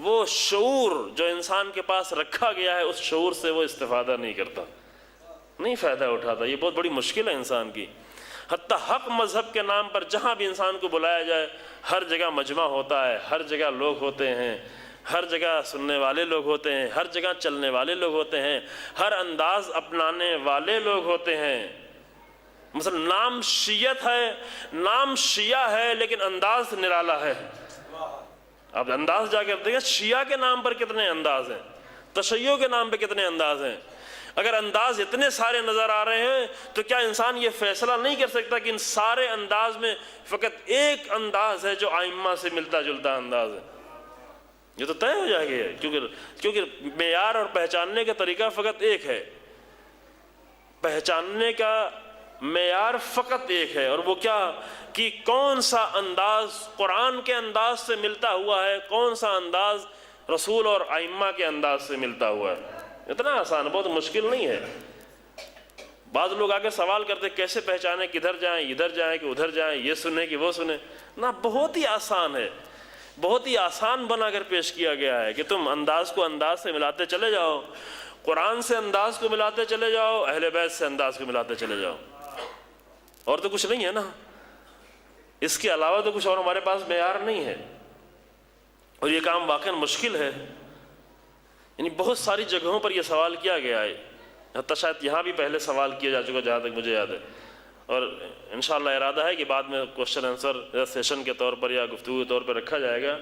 وہ شعور جو انسان کے پاس رکھا گیا ہے اس شعور سے وہ استفادہ نہیں کرتا، نہیں فائدہ اٹھاتا۔ یہ بہت بڑی مشکل ہے انسان کی۔ حتیٰ حق مذہب کے نام پر جہاں بھی انسان کو بلایا جائے ہر جگہ مجمع ہوتا ہے، ہر جگہ لوگ ہوتے ہیں، ہر جگہ سننے والے لوگ ہوتے ہیں، ہر جگہ چلنے والے لوگ ہوتے ہیں، ہر انداز اپنانے والے لوگ ہوتے ہیں۔ مثلا نام شیعت ہے، نام شیعہ ہے لیکن انداز نرالا ہے۔ آپ انداز جا کے دیکھیں شیعہ کے نام پر کتنے انداز ہیں، تشیع کے نام پہ کتنے انداز ہیں۔ اگر انداز اتنے سارے نظر آ رہے ہیں تو کیا انسان یہ فیصلہ نہیں کر سکتا کہ ان سارے انداز میں فقط ایک انداز ہے جو ائمہ سے ملتا جلتا انداز ہے؟ یہ تو طے ہو جائے گا، کیونکہ معیار اور پہچاننے کا طریقہ فقط ایک ہے، پہچاننے کا معیار فقط ایک ہے، اور وہ کیا کہ کون سا انداز قرآن کے انداز سے ملتا ہوا ہے، کون سا انداز رسول اور ائمہ کے انداز سے ملتا ہوا ہے۔ اتنا آسان، بہت مشکل نہیں ہے۔ بعض لوگ آگے سوال کرتے کیسے پہچانیں، کدھر جائیں، ادھر جائیں کہ ادھر جائیں، یہ سنیں کہ وہ سنیں۔ نہ، بہت ہی آسان ہے، بہت ہی آسان بنا کر پیش کیا گیا ہے کہ تم انداز کو انداز سے ملاتے چلے جاؤ، قرآن سے انداز کو ملاتے چلے جاؤ، اہل بیت سے انداز کو ملاتے چلے جاؤ، اور تو کچھ نہیں ہے نا، اس کے علاوہ تو کچھ اور ہمارے پاس معیار نہیں ہے۔ اور یہ کام واقعا مشکل ہے، یعنی بہت ساری جگہوں پر یہ سوال کیا گیا ہے، حتیٰ شاید یہاں بھی پہلے سوال کیا جا چکا جہاں تک مجھے یاد ہے، اور انشاءاللہ ارادہ ہے کہ بعد میں کوشچن آنسر سیشن کے طور پر یا گفتگو کے طور پر رکھا جائے گا۔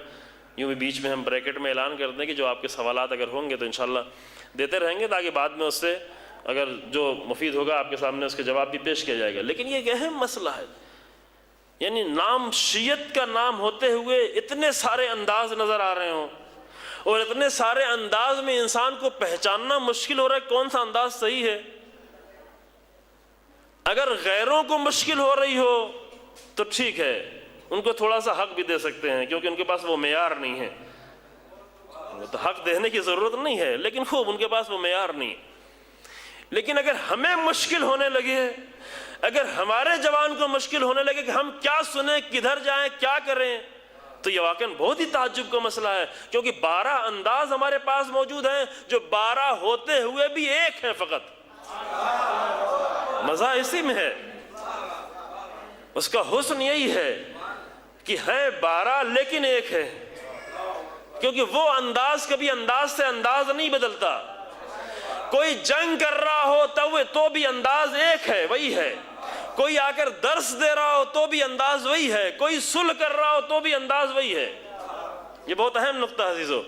یوں بھی بیچ میں ہم بریکٹ میں اعلان کر دیں کہ جو آپ کے سوالات اگر ہوں گے تو انشاءاللہ دیتے رہیں گے، تاکہ بعد میں اس سے اگر جو مفید ہوگا آپ کے سامنے اس کے جواب بھی پیش کیا جائے گا۔ لیکن یہ ایک اہم مسئلہ ہے، یعنی نام شیعت کا نام ہوتے ہوئے اتنے سارے انداز نظر آ رہے ہوں، اور اتنے سارے انداز میں انسان کو پہچاننا مشکل ہو رہا ہے کون سا انداز صحیح ہے۔ اگر غیروں کو مشکل ہو رہی ہو تو ٹھیک ہے، ان کو تھوڑا سا حق بھی دے سکتے ہیں، کیونکہ ان کے پاس وہ معیار نہیں ہے، تو حق دینے کی ضرورت نہیں ہے، لیکن خوب ان کے پاس وہ معیار نہیں۔ لیکن اگر ہمیں مشکل ہونے لگے، اگر ہمارے جوان کو مشکل ہونے لگے کہ ہم کیا سنیں، کدھر جائیں، کیا کریں، تو یہ واقعاً بہت ہی تعجب کا مسئلہ ہے، کیونکہ 12 انداز ہمارے پاس موجود ہیں جو 12 ہوتے ہوئے بھی ایک ہے فقط۔ مزہ اسی میں ہے، اس کا حسن یہی ہے کہ ہے 12 لیکن ایک ہے، کیونکہ وہ انداز کبھی انداز سے انداز نہیں بدلتا۔ کوئی جنگ کر رہا ہو تو بھی انداز ایک ہے، وہی ہے، کوئی آ کر درس دے رہا ہو تو بھی انداز وہی ہے، کوئی صلح کر رہا ہو تو بھی انداز وہی ہے۔ یہ بہت اہم نقطہ عزیزو،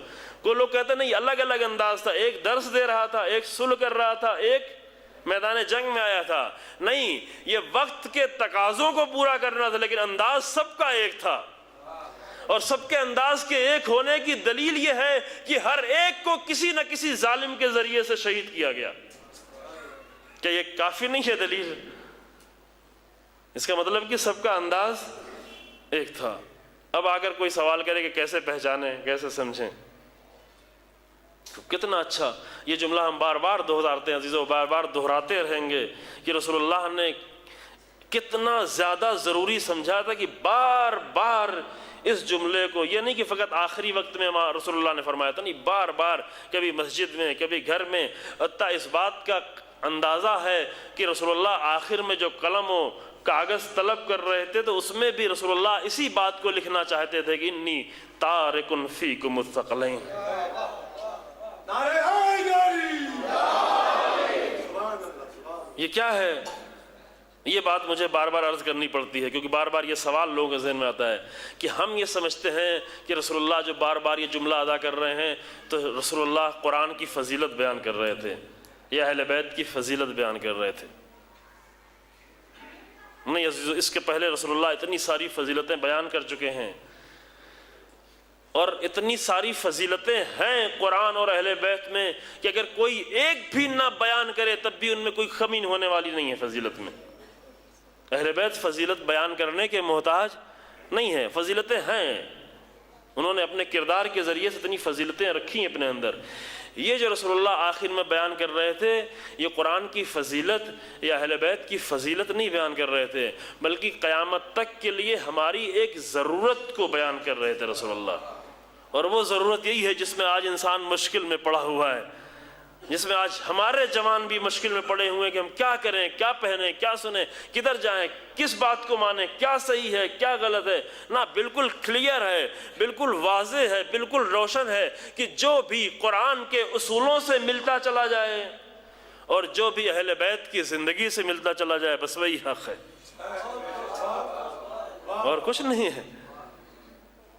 کوئی لوگ کہتے نہیں الگ الگ انداز تھا، ایک درس دے رہا تھا، ایک صلح کر رہا تھا، ایک میدان جنگ میں آیا تھا۔ نہیں، یہ وقت کے تقاضوں کو پورا کرنا تھا، لیکن انداز سب کا ایک تھا، اور سب کے انداز کے ایک ہونے کی دلیل یہ ہے کہ ہر ایک کو کسی نہ کسی ظالم کے ذریعے سے شہید کیا گیا۔ کیا یہ کافی نہیں ہے دلیل؟ اس کا مطلب کہ سب کا انداز ایک تھا۔ اب اگر کوئی سوال کرے کہ کیسے پہچانیں، کیسے سمجھیں، تو کتنا اچھا یہ جملہ ہم بار بار دہراتے ہیں عزیزو، بار بار دہراتے رہیں گے کہ رسول اللہ نے کتنا زیادہ ضروری سمجھا تھا کہ بار بار اس جملے کو، یہ نہیں کہ فقط آخری وقت میں رسول اللہ نے فرمایا تھا، نہیں، بار بار، کبھی مسجد میں، کبھی گھر میں، حتیٰ اس بات کا اندازہ ہے کہ رسول اللہ آخر میں جو قلم و کاغذ طلب کر رہے تھے تو اس میں بھی رسول اللہ اسی بات کو لکھنا چاہتے تھے کہ انی تارکن فیکم الثقلین۔ یہ کیا ہے؟ یہ بات مجھے بار بار عرض کرنی پڑتی ہے، کیونکہ بار بار یہ سوال لوگوں کے ذہن میں آتا ہے کہ ہم یہ سمجھتے ہیں کہ رسول اللہ جو بار بار یہ جملہ ادا کر رہے ہیں تو رسول اللہ قرآن کی فضیلت بیان کر رہے تھے یا اہل بیت کی فضیلت بیان کر رہے تھے۔ نہیں عزیزو، اس کے پہلے رسول اللہ اتنی ساری فضیلتیں بیان کر چکے ہیں اور اتنی ساری فضیلتیں ہیں قرآن اور اہل بیت میں کہ اگر کوئی ایک بھی نہ بیان کرے تب بھی ان میں کوئی کمی ہونے والی نہیں ہے فضیلت میں۔ اہل بیت فضیلت بیان کرنے کے محتاج نہیں ہے، فضیلتیں ہیں، انہوں نے اپنے کردار کے ذریعے سے اتنی فضیلتیں رکھی ہیں اپنے اندر۔ یہ جو رسول اللہ آخر میں بیان کر رہے تھے یہ قرآن کی فضیلت یا اہل بیت کی فضیلت نہیں بیان کر رہے تھے، بلکہ قیامت تک کے لیے ہماری ایک ضرورت کو بیان کر رہے تھے رسول اللہ۔ اور وہ ضرورت یہی ہے جس میں آج انسان مشکل میں پڑا ہوا ہے، جس میں آج ہمارے جوان بھی مشکل میں پڑے ہوئے ہیں کہ ہم کیا کریں، کیا پہنیں، کیا سنیں، کدھر جائیں، کس بات کو مانیں، کیا صحیح ہے کیا غلط ہے۔ نہ بالکل کلیئر ہے، بالکل واضح ہے، بالکل روشن ہے کہ جو بھی قرآن کے اصولوں سے ملتا چلا جائے اور جو بھی اہل بیت کی زندگی سے ملتا چلا جائے بس وہی حق ہے، اور کچھ نہیں ہے،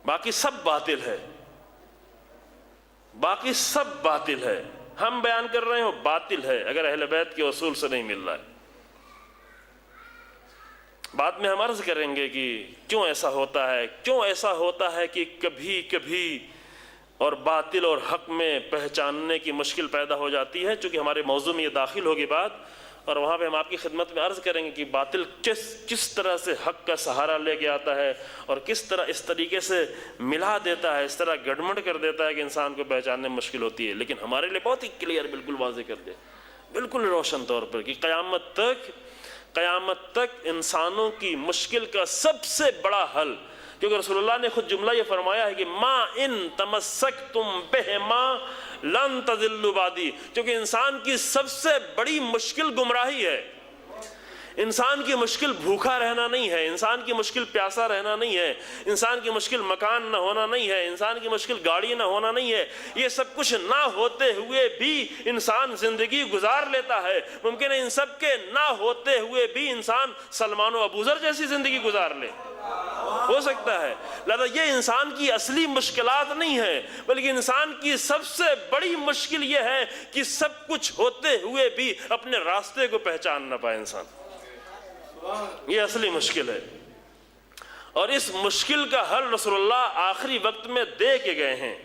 باقی سب باطل ہے، باقی سب باطل ہے۔ ہم بیان کر رہے ہیں وہ باطل ہے اگر اہل بیت کے اصول سے نہیں مل رہا ہے۔ بعد میں ہم عرض کریں گے کہ کیوں ایسا ہوتا ہے، کیوں ایسا ہوتا ہے کہ کبھی کبھی اور باطل اور حق میں پہچاننے کی مشکل پیدا ہو جاتی ہے، چونکہ ہمارے موضوع میں یہ داخل ہوگی بات، اور وہاں پہ ہم آپ کی خدمت میں عرض کریں گے کہ باطل کس طرح سے حق کا سہارا لے کے آتا ہے اور کس طرح اس طریقے سے ملا دیتا ہے، اس طرح گڑمڑ کر دیتا ہے کہ انسان کو پہچاننے میں مشکل ہوتی ہے۔ لیکن ہمارے لیے بہت ہی کلیئر، بالکل واضح کر دے، بالکل روشن طور پر کہ قیامت تک انسانوں کی مشکل کا سب سے بڑا حل، کیونکہ رسول اللہ نے خود جملہ یہ فرمایا ہے کہ ما ان تمسکتم بہما لن تضلوا بعدی، کیونکہ انسان کی سب سے بڑی مشکل گمراہی ہے۔ انسان کی مشکل بھوکا رہنا نہیں ہے، انسان کی مشکل پیاسا رہنا نہیں ہے، انسان کی مشکل مکان نہ ہونا نہیں ہے، انسان کی مشکل گاڑی نہ ہونا نہیں ہے۔ یہ سب کچھ نہ ہوتے ہوئے بھی انسان زندگی گزار لیتا ہے۔ ممکن ہے ان سب کے نہ ہوتے ہوئے بھی انسان سلمان و ابوذر جیسی زندگی گزار لے، ہو سکتا ہے۔ لہذا یہ انسان کی اصلی مشکلات نہیں ہے، بلکہ انسان کی سب سے بڑی مشکل یہ ہے کہ سب کچھ ہوتے ہوئے بھی اپنے راستے کو پہچان نہ پائے انسان، یہ اصلی مشکل ہے۔ اور اس مشکل کا حل رسول اللہ آخری وقت میں دے کے گئے ہیں۔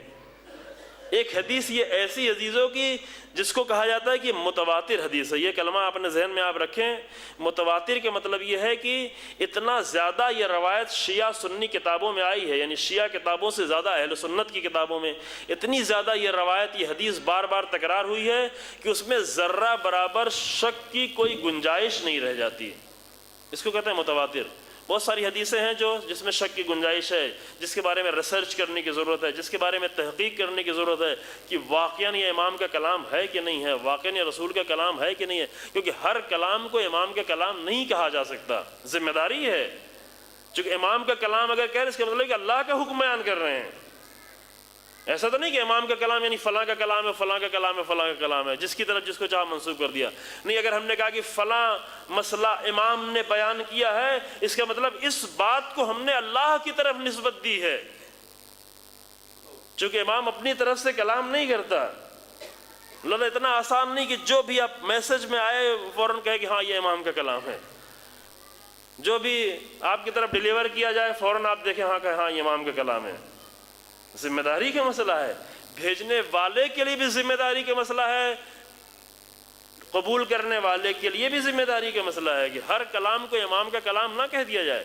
ایک حدیث یہ ایسی عزیزوں کی جس کو کہا جاتا ہے کہ متواتر حدیث ہے، یہ کلمہ اپنے ذہن میں آپ رکھیں۔ متواتر کے مطلب یہ ہے کہ اتنا زیادہ یہ روایت شیعہ سنی کتابوں میں آئی ہے، یعنی شیعہ کتابوں سے زیادہ اہل سنت کی کتابوں میں اتنی زیادہ یہ روایت، یہ حدیث بار بار تکرار ہوئی ہے کہ اس میں ذرہ برابر شک کی کوئی گنجائش نہیں رہ جاتی، اس کو کہتے ہیں متواتر۔ بہت ساری حدیثیں ہیں جس میں شک کی گنجائش ہے، جس کے بارے میں ریسرچ کرنے کی ضرورت ہے، جس کے بارے میں تحقیق کرنے کی ضرورت ہے کہ واقعاً یہ امام کا کلام ہے کہ نہیں ہے، واقعاً یہ رسول کا کلام ہے کہ نہیں ہے، کیونکہ ہر کلام کو امام کا کلام نہیں کہا جا سکتا، ذمہ داری ہے۔ چونکہ امام کا کلام اگر کہہ رہے اس کا مطلب ہے کہ اللہ کا حکم بیان کر رہے ہیں، ایسا تو نہیں کہ امام کا کلام یعنی فلاں کا کلام ہے، فلاں کا کلام ہے، فلاں کا کلام ہے، جس کی طرف جس کو چاہا منسوب کر دیا۔ نہیں، اگر ہم نے کہا کہ فلاں مسئلہ امام نے بیان کیا ہے، اس کا مطلب اس بات کو ہم نے اللہ کی طرف نسبت دی ہے، چونکہ امام اپنی طرف سے کلام نہیں کرتا۔ اللہ اتنا آسان نہیں کہ جو بھی آپ میسج میں آئے فوراً کہے کہ ہاں یہ امام کا کلام ہے، جو بھی آپ کی طرف ڈیلیور کیا جائے فوراً آپ دیکھیں ہاں کہ ہاں یہ امام کا کلام ہے۔ ذمہ داری کا مسئلہ ہے، بھیجنے والے کے لیے بھی ذمہ داری کا مسئلہ ہے، قبول کرنے والے کے لیے بھی ذمہ داری کا مسئلہ ہے کہ ہر کلام کو امام کا کلام نہ کہہ دیا جائے۔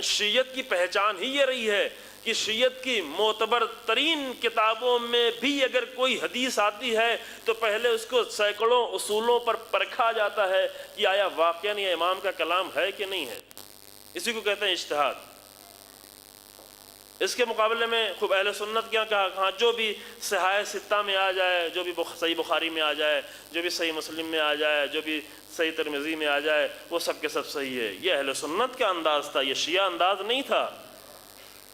شیعت کی پہچان ہی یہ رہی ہے کہ شیعت کی معتبر ترین کتابوں میں بھی اگر کوئی حدیث آتی ہے تو پہلے اس کو سینکڑوں اصولوں پر پرکھا جاتا ہے کہ آیا واقعاً یہ امام کا کلام ہے کہ نہیں ہے، اسی کو کہتے ہیں اجتہاد۔ اس کے مقابلے میں خوب اہل سنت کیا کہا، ہاں جو بھی صحاح ستہ میں آ جائے، جو بھی صحیح بخاری میں آ جائے، جو بھی صحیح مسلم میں آ جائے، جو بھی صحیح ترمذی میں آ جائے، وہ سب کے سب صحیح ہے۔ یہ اہل سنت کا انداز تھا، یہ شیعہ انداز نہیں تھا۔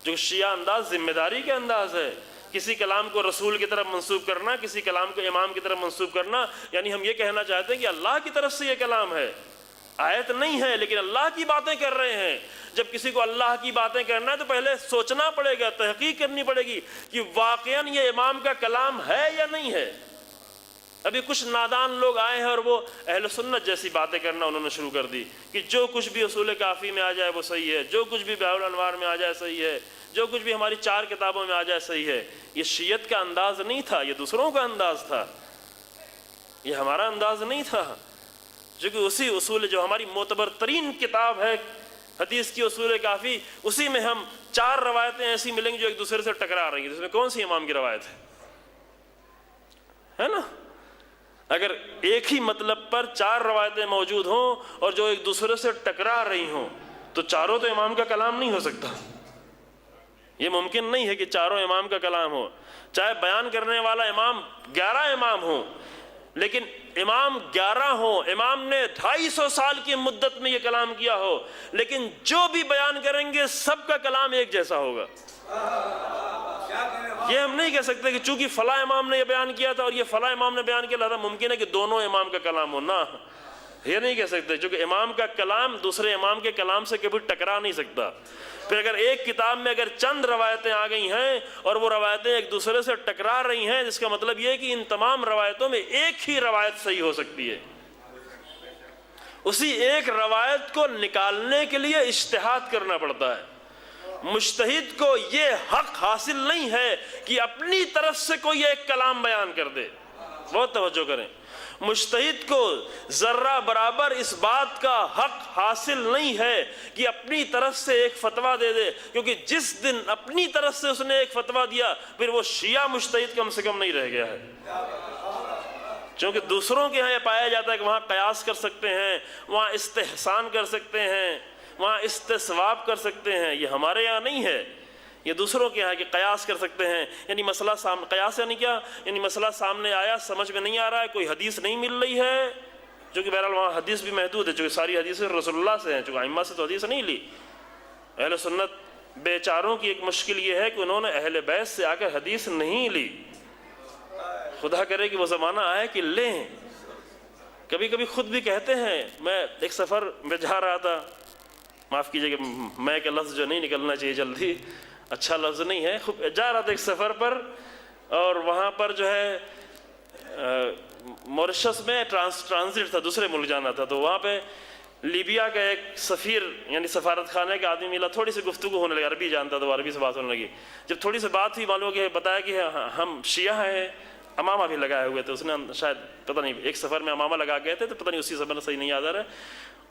جو شیعہ انداز ذمہ داری کا انداز ہے، کسی کلام کو رسول کی طرف منسوب کرنا، کسی کلام کو امام کی طرف منسوب کرنا، یعنی ہم یہ کہنا چاہتے ہیں کہ اللہ کی طرف سے یہ کلام ہے، آیت نہیں ہے لیکن اللہ کی باتیں کر رہے ہیں۔ جب کسی کو اللہ کی باتیں کرنا ہے تو پہلے سوچنا پڑے گا، تحقیق کرنی پڑے گی کہ واقعاً یہ امام کا کلام ہے یا نہیں ہے۔ ابھی کچھ نادان لوگ آئے ہیں اور وہ اہل سنت جیسی باتیں کرنا انہوں نے شروع کر دی کہ جو کچھ بھی اصول کافی میں آ جائے وہ صحیح ہے، جو کچھ بھی بحر الانوار میں آ جائے صحیح ہے، جو کچھ بھی ہماری 4 کتابوں میں آ جائے صحیح ہے. یہ شیعت کا انداز نہیں تھا، یہ دوسروں کا انداز تھا، یہ ہمارا انداز نہیں تھا. چونکہ اسی اصول جو ہماری معتبر ترین کتاب ہے حدیث کی اصول کافی، اسی میں ہم 4 روایتیں ایسی ملیں گی جو ایک دوسرے سے ٹکرا رہی ہیں. اس میں کون سی امام کی روایت ہے نا؟ اگر ایک ہی مطلب پر 4 روایتیں موجود ہوں اور جو ایک دوسرے سے ٹکرا رہی ہوں تو چاروں تو امام کا کلام نہیں ہو سکتا. یہ ممکن نہیں ہے کہ چاروں امام کا کلام ہو. چاہے بیان کرنے والا امام 11 امام ہوں، لیکن امام 11 ہوں، امام نے 250 سال کی مدت میں یہ کلام کیا ہو، لیکن جو بھی بیان کریں گے سب کا کلام ایک جیسا ہوگا. یہ ہم نہیں کہہ سکتے کہ چونکہ فلاں امام نے یہ بیان کیا تھا اور یہ فلاں امام نے بیان کیا تھا ممکن ہے کہ دونوں امام کا کلام ہو. نہ، یہ نہیں کہہ سکتے، چونکہ امام کا کلام دوسرے امام کے کلام سے کبھی ٹکرا نہیں سکتا. پھر اگر ایک کتاب میں اگر چند روایتیں آ گئی ہیں اور وہ روایتیں ایک دوسرے سے ٹکرا رہی ہیں، جس کا مطلب یہ ہے کہ ان تمام روایتوں میں ایک ہی روایت صحیح ہو سکتی ہے. اسی ایک روایت کو نکالنے کے لیے اجتہاد کرنا پڑتا ہے. مجتہد کو یہ حق حاصل نہیں ہے کہ اپنی طرف سے کوئی ایک کلام بیان کر دے. بہت توجہ کریں، مجتہد کو ذرہ برابر اس بات کا حق حاصل نہیں ہے کہ اپنی طرف سے ایک فتویٰ دے دے، کیونکہ جس دن اپنی طرف سے اس نے ایک فتویٰ دیا پھر وہ شیعہ مجتہد کم سے کم نہیں رہ گیا ہے. چونکہ دوسروں کے ہاں یہ پایا جاتا ہے کہ وہاں قیاس کر سکتے ہیں، وہاں استحسان کر سکتے ہیں، وہاں استصواب کر سکتے ہیں. یہ ہمارے یہاں نہیں ہے، یہ دوسروں کے یہاں کہ قیاس کر سکتے ہیں. یعنی مسئلہ قیاس یعنی کیا؟ یعنی مسئلہ سامنے آیا، سمجھ میں نہیں آ رہا ہے، کوئی حدیث نہیں مل رہی ہے، جو کہ بہرحال وہاں حدیث بھی محدود ہے، چونکہ ساری حدیثیں رسول اللہ سے ہیں، چونکہ ائمہ سے تو حدیث نہیں لی. اہل سنت بیچاروں کی ایک مشکل یہ ہے کہ انہوں نے اہل بیت سے آ کر حدیث نہیں لی. خدا کرے کہ وہ زمانہ آئے کہ لیں. کبھی کبھی خود بھی کہتے ہیں. میں ایک سفر میں جا رہا تھا، معاف کیجئے کہ میں کا لفظ جو نہیں نکلنا چاہیے جلدی، اچھا لفظ نہیں ہے. جا رہا تھا ایک سفر پر، اور وہاں پر جو ہے موریشس میں ٹرانزٹ تھا، دوسرے ملک جانا تھا. تو وہاں پہ لیبیا کا ایک سفیر یعنی سفارت خانے کا آدمی ملا. تھوڑی سی گفتگو ہونے لگی، عربی جانتا تو عربی سے بات ہونے لگی. جب تھوڑی سی بات ہوئی معلوم کہ بتایا کہ ہم شیعہ ہیں، امامہ بھی لگائے ہوئے تھے. اس نے شاید پتہ نہیں ایک سفر میں امامہ لگا گئے تھے، تو پتہ نہیں اسی سفر میں صحیح نہیں یاد آ رہا ہے.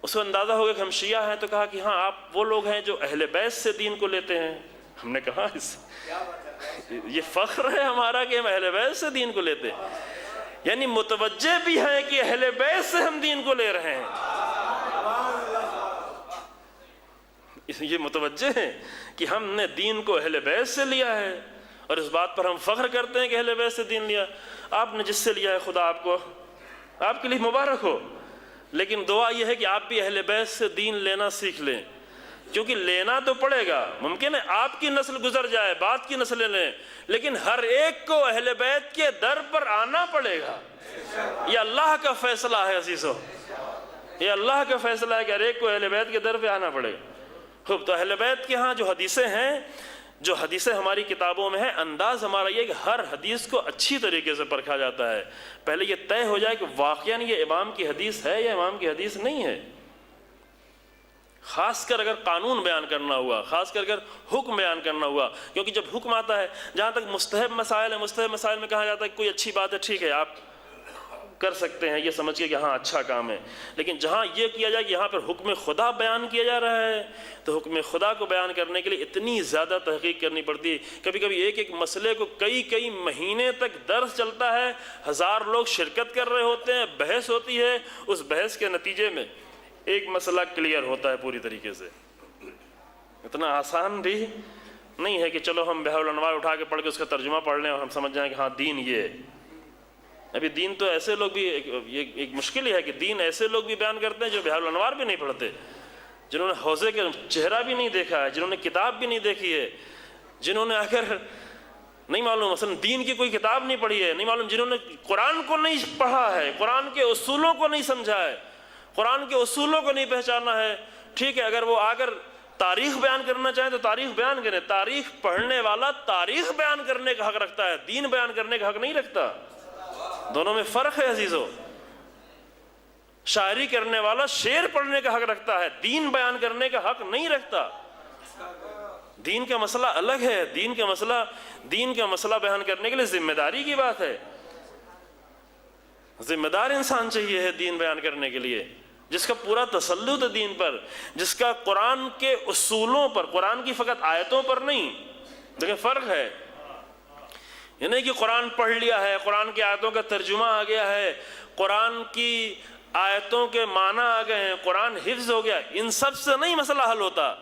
اس کو اندازہ ہو گیا کہ ہم شیعہ ہیں، تو کہا کہ ہاں آپ وہ لوگ ہیں جو اہل بیت سے دین کو لیتے ہیں. ہم نے کہا یہ فخر ہے ہمارا کہ ہم اہل بیت سے دین کو لیتے ہیں. یعنی متوجہ بھی ہیں کہ اہل بیت سے ہم دین کو لے رہے ہیں. یہ متوجہ ہیں کہ ہم نے دین کو اہل بیت سے لیا ہے، اور اس بات پر ہم فخر کرتے ہیں کہ اہل بیت سے دین لیا. آپ نے جس سے لیا ہے خدا آپ کے لیے مبارک ہو، لیکن دعا یہ ہے کہ آپ بھی اہل بیت سے دین لینا سیکھ لیں، کیونکہ لینا تو پڑے گا. ممکن ہے آپ کی نسل گزر جائے، بعد کی نسلیں لیں، لیکن ہر ایک کو اہل بیت کے در پر آنا پڑے گا. یہ اللہ کا فیصلہ ہے عزیزو، یہ اللہ کا فیصلہ ہے کہ ہر ایک کو اہل بیت کے در پہ آنا پڑے گا. خوب، تو اہل بیت کے ہاں جو حدیثیں ہیں، جو حدیثیں ہماری کتابوں میں ہیں، انداز ہمارا یہ کہ ہر حدیث کو اچھی طریقے سے پرکھا جاتا ہے. پہلے یہ طے ہو جائے کہ واقعاً یہ امام کی حدیث ہے یا امام کی حدیث نہیں ہے. خاص کر اگر قانون بیان کرنا ہوا، خاص کر اگر حکم بیان کرنا ہوا، کیونکہ جب حکم آتا ہے، جہاں تک مستحب مسائل ہیں، مستحب مسائل میں کہا جاتا ہے کہ کوئی اچھی بات ہے، ٹھیک ہے آپ کر سکتے ہیں، یہ سمجھ کے کہ ہاں اچھا کام ہے. لیکن جہاں یہ کیا جائے کہ یہاں پر حکم خدا بیان کیا جا رہا ہے، تو حکم خدا کو بیان کرنے کے لیے اتنی زیادہ تحقیق کرنی پڑتی ہے. کبھی کبھی ایک مسئلے کو کئی مہینے تک درس چلتا ہے، 1000 لوگ شرکت کر رہے ہوتے ہیں، بحث ہوتی ہے، اس بحث کے نتیجے میں ایک مسئلہ کلیئر ہوتا ہے پوری طریقے سے. اتنا آسان بھی نہیں ہے کہ چلو ہم بحر الانوار اٹھا کے پڑھ کے اس کا ترجمہ پڑھ لیں اور ہم سمجھ جائیں کہ ہاں دین یہ ہے. ابھی دین تو ایسے لوگ بھی ایک مشکل ہی ہے کہ دین ایسے لوگ بھی بیان کرتے ہیں جو بحر الانوار بھی نہیں پڑھتے، جنہوں نے حوضے کے چہرہ بھی نہیں دیکھا ہے، جنہوں نے کتاب بھی نہیں دیکھی ہے، جنہوں نے اگر نہیں معلوم مثلا دین کی کوئی کتاب نہیں پڑھی ہے، نہیں معلوم جنہوں نے قرآن کو نہیں پڑھا ہے، قرآن کے اصولوں کو نہیں سمجھا ہے، قرآن کے اصولوں کو نہیں پہچانا ہے. ٹھیک ہے، اگر وہ آگر تاریخ بیان کرنا چاہیں تو تاریخ بیان کریں. تاریخ پڑھنے والا تاریخ بیان کرنے کا حق رکھتا ہے، دین بیان کرنے کا حق نہیں رکھتا. دونوں میں فرق ہے عزیزو. شاعری کرنے والا شعر پڑھنے کا حق رکھتا ہے، دین بیان کرنے کا حق نہیں رکھتا. دین کا مسئلہ الگ ہے. دین کا مسئلہ بیان کرنے کے لیے ذمہ داری کی بات ہے. ذمہ دار انسان چاہیے ہے دین بیان کرنے کے لیے، جس کا پورا تسلط ہے دین پر، جس کا قرآن کے اصولوں پر، قرآن کی فقط آیتوں پر نہیں. دیکھیں فرق ہے، یہ نہیں کہ قرآن پڑھ لیا ہے، قرآن کی آیتوں کا ترجمہ آ گیا ہے، قرآن کی آیتوں کے معنی آ گئے ہیں، قرآن حفظ ہو گیا. ان سب سے نہیں مسئلہ حل ہوتا،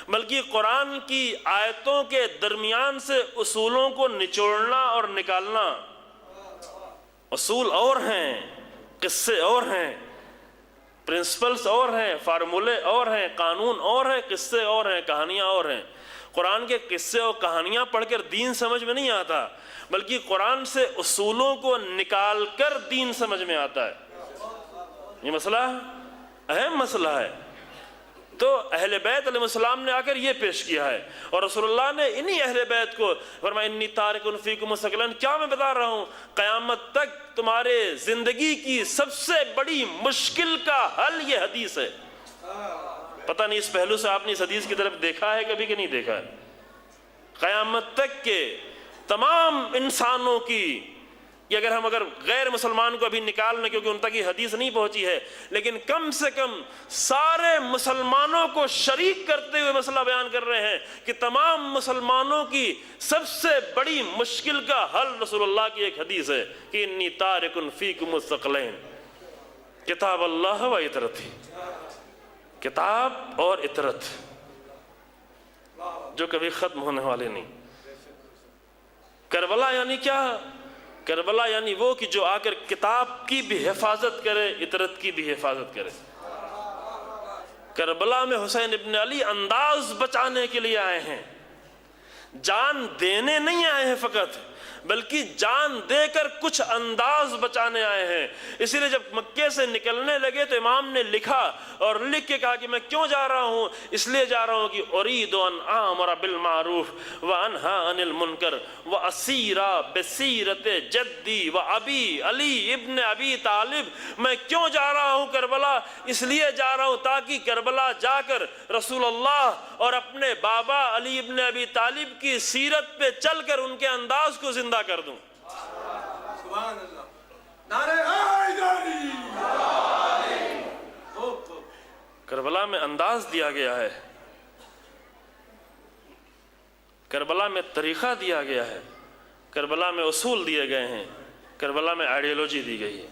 بلکہ قرآن کی آیتوں کے درمیان سے اصولوں کو نچوڑنا اور نکالنا. اصول اور ہیں، قصے اور ہیں، پرنسپلز اور ہیں، فارمولے اور ہیں، قانون اور ہیں، قصے اور ہیں، کہانیاں اور ہیں. قرآن کے قصے اور کہانیاں پڑھ کر دین سمجھ میں نہیں آتا، بلکہ قرآن سے اصولوں کو نکال کر دین سمجھ میں آتا ہے. یہ مسئلہ اہم مسئلہ ہے. تو اہل بیت علیہ السلام نے آ کر یہ پیش کیا ہے، اور رسول اللہ نے انہی اہل بیت کو فرمایا انی تارک فیکم ثقلین. کیا میں بتا رہا ہوں؟ قیامت تک تمہارے زندگی کی سب سے بڑی مشکل کا حل یہ حدیث ہے. پتہ نہیں اس پہلو سے آپ نے اس حدیث کی طرف دیکھا ہے کبھی کہ نہیں دیکھا ہے. قیامت تک کے تمام انسانوں کی، کہ اگر غیر مسلمان کو ابھی نکال لیں کیونکہ ان تک یہ حدیث نہیں پہنچی ہے، لیکن کم سے کم سارے مسلمانوں کو شریک کرتے ہوئے مسئلہ بیان کر رہے ہیں کہ تمام مسلمانوں کی سب سے بڑی مشکل کا حل رسول اللہ کی ایک حدیث ہے کہ انی تارک فیکم الثقلین، کتاب اللہ و اطرتی، کتاب اور اطرت جو کبھی ختم ہونے والے نہیں. کربلا یعنی کیا؟ کربلا یعنی وہ کہ جو آ کر کتاب کی بھی حفاظت کرے، اطرت کی بھی حفاظت کرے. کربلا میں حسین ابن علی انداز بچانے کے لیے آئے ہیں، جان دینے نہیں آئے ہیں فقط، بلکہ جان دے کر کچھ انداز بچانے آئے ہیں. اسی لیے جب مکے سے نکلنے لگے تو امام نے لکھا اور لکھ کے کہا کہ میں کیوں جا رہا ہوں؟ اس لیے جا رہا ہوں کہ اريد ان آمر بالمعروف وانهى عن المنکر واسیر بسیرت جدی وابی علی ابن ابی طالب. میں کیوں جا رہا ہوں کربلا؟ اس لیے جا رہا ہوں تاکہ کربلا جا کر رسول اللہ اور اپنے بابا علی ابن ابی طالب کی سیرت پہ چل کر ان کے انداز کو زندہ کر دوں. سبحان اللہ، نعرہ حیدری. کربلا میں انداز دیا گیا ہے، کربلا میں طریقہ دیا گیا ہے، کربلا میں اصول دیے گئے ہیں، کربلا میں آئیڈیالوجی دی گئی ہے.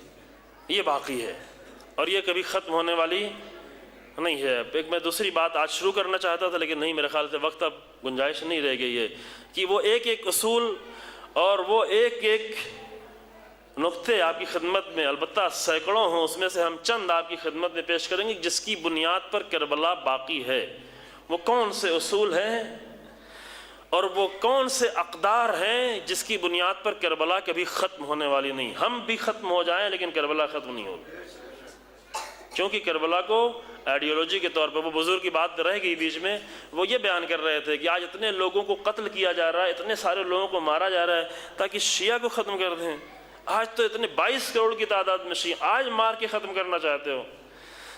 یہ باقی ہے اور یہ کبھی ختم ہونے والی نہیں ہے. ایک میں دوسری بات آج شروع کرنا چاہتا تھا لیکن نہیں، میرے خیال سے وقت اب گنجائش نہیں رہ گئی ہے کہ وہ ایک ایک اصول اور وہ ایک ایک نقطے آپ کی خدمت میں، البتہ سینکڑوں ہوں، اس میں سے ہم چند آپ کی خدمت میں پیش کریں گے جس کی بنیاد پر کربلا باقی ہے. وہ کون سے اصول ہیں اور وہ کون سے اقدار ہیں جس کی بنیاد پر کربلا کبھی ختم ہونے والی نہیں. ہم بھی ختم ہو جائیں لیکن کربلا ختم نہیں ہوگی، کیونکہ کربلا کو آئیڈیالوجی کے طور پر، وہ بزرگ کی بات رہ گئی بیچ میں، وہ یہ بیان کر رہے تھے کہ آج اتنے لوگوں کو قتل کیا جا رہا ہے، اتنے سارے لوگوں کو مارا جا رہا ہے تاکہ شیعہ کو ختم کر دیں. آج تو اتنے 22 کروڑ کی تعداد میں شیعہ، آج مار کے ختم کرنا چاہتے ہو،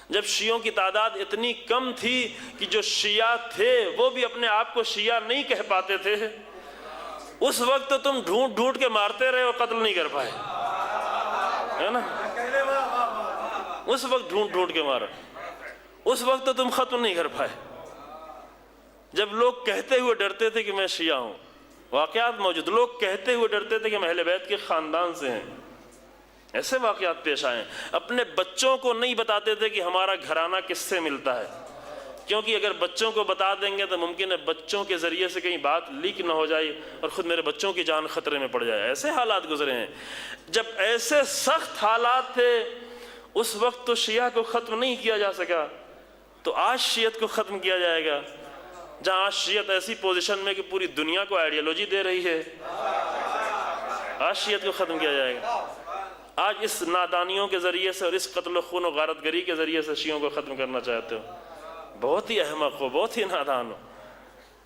جب شیعوں کی تعداد اتنی کم تھی کہ جو شیعہ تھے وہ بھی اپنے آپ کو شیعہ نہیں کہہ پاتے تھے. اس وقت تو تم ڈھونڈ ڈھونڈ کے مارتے رہے اور قتل نہیں کر پائے، ہے نا؟ اس وقت ڈھونڈ ڈھونڈ کے مارا، اس وقت تو تم ختم نہیں کر پائے. جب لوگ کہتے ہوئے ڈرتے تھے کہ میں شیعہ ہوں، واقعات موجود، لوگ کہتے ہوئے ڈرتے تھے کہ ہم اہل بیت کے خاندان سے ہیں. ایسے واقعات پیش آئے. اپنے بچوں کو نہیں بتاتے تھے کہ ہمارا گھرانہ کس سے ملتا ہے، کیونکہ اگر بچوں کو بتا دیں گے تو ممکن ہے بچوں کے ذریعے سے کہیں بات لیک نہ ہو جائے اور خود میرے بچوں کی جان خطرے میں پڑ جائے. ایسے حالات گزرے ہیں. جب ایسے سخت حالات تھے اس وقت تو شیعہ کو ختم نہیں کیا جا سکا، تو آج شیعت کو ختم کیا جائے گا، جہاں آج شیعت ایسی پوزیشن میں کہ پوری دنیا کو آئیڈیالوجی دے رہی ہے. آج شیعت کو ختم کیا جائے گا. آج اس نادانیوں کے ذریعے سے اور اس قتل و خون و غارت گری کے ذریعے سے شیعوں کو ختم کرنا چاہتے ہو. بہت ہی احمق ہو، بہت ہی نادان ہو.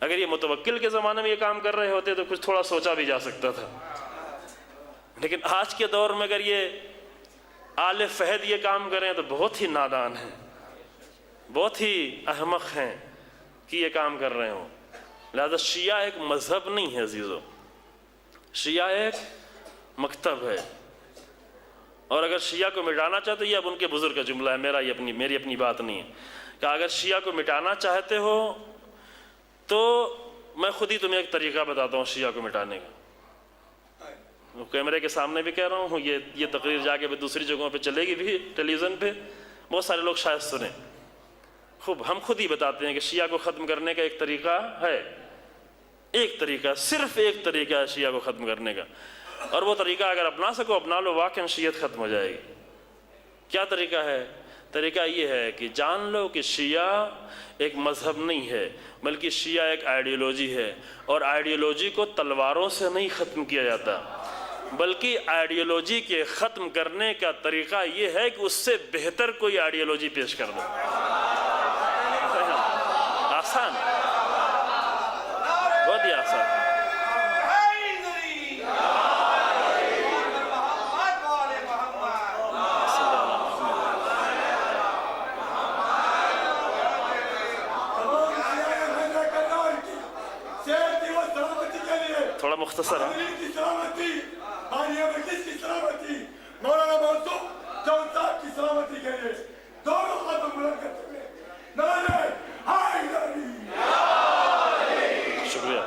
اگر یہ متوکل کے زمانے میں یہ کام کر رہے ہوتے تو کچھ تھوڑا سوچا بھی جا سکتا تھا، لیکن آج کے دور میں اگر یہ آل فہد یہ کام کریں تو بہت ہی نادان ہیں، بہت ہی احمق ہیں کہ یہ کام کر رہے ہوں. لہذا شیعہ ایک مذہب نہیں ہے عزیزو، شیعہ ایک مکتب ہے. اور اگر شیعہ کو مٹانا چاہتے، یہ اب ان کے بزرگ کا جملہ ہے، میری اپنی بات نہیں ہے، کہ اگر شیعہ کو مٹانا چاہتے ہو تو میں خود ہی تمہیں ایک طریقہ بتاتا ہوں شیعہ کو مٹانے کا. کیمرے کے سامنے بھی کہہ رہا ہوں، یہ تقریر جا کے بھی دوسری جگہوں پہ چلے گی بھی، ٹیلی ویژن پہ بہت سارے لوگ شاید سنیں. ہم خود ہی بتاتے ہیں کہ شیعہ کو ختم کرنے کا ایک طریقہ ہے، ایک طریقہ، صرف ایک طریقہ ہے شیعہ کو ختم کرنے کا، اور وہ طریقہ اگر اپنا سکو اپنا لو، واقعاً شیعت ختم ہو جائے گی. کیا طریقہ ہے؟ طریقہ یہ ہے کہ جان لو کہ شیعہ ایک مذہب نہیں ہے، بلکہ شیعہ ایک آئیڈیالوجی ہے، اور آئیڈیالوجی کو تلواروں سے نہیں ختم کیا جاتا، بلکہ آئیڈیالوجی کے ختم کرنے کا طریقہ یہ ہے کہ اس سے بہتر کوئی آئیڈیالوجی پیش کر دو. آسان، بہت ہی آسان. تھوڑا مختصر ہے. مولانا منصور جون صاحب کی سلامتی کے لیے دونوں ہاتھوں بلند کرتے ہوئے نعرہ حیدری. شکریہ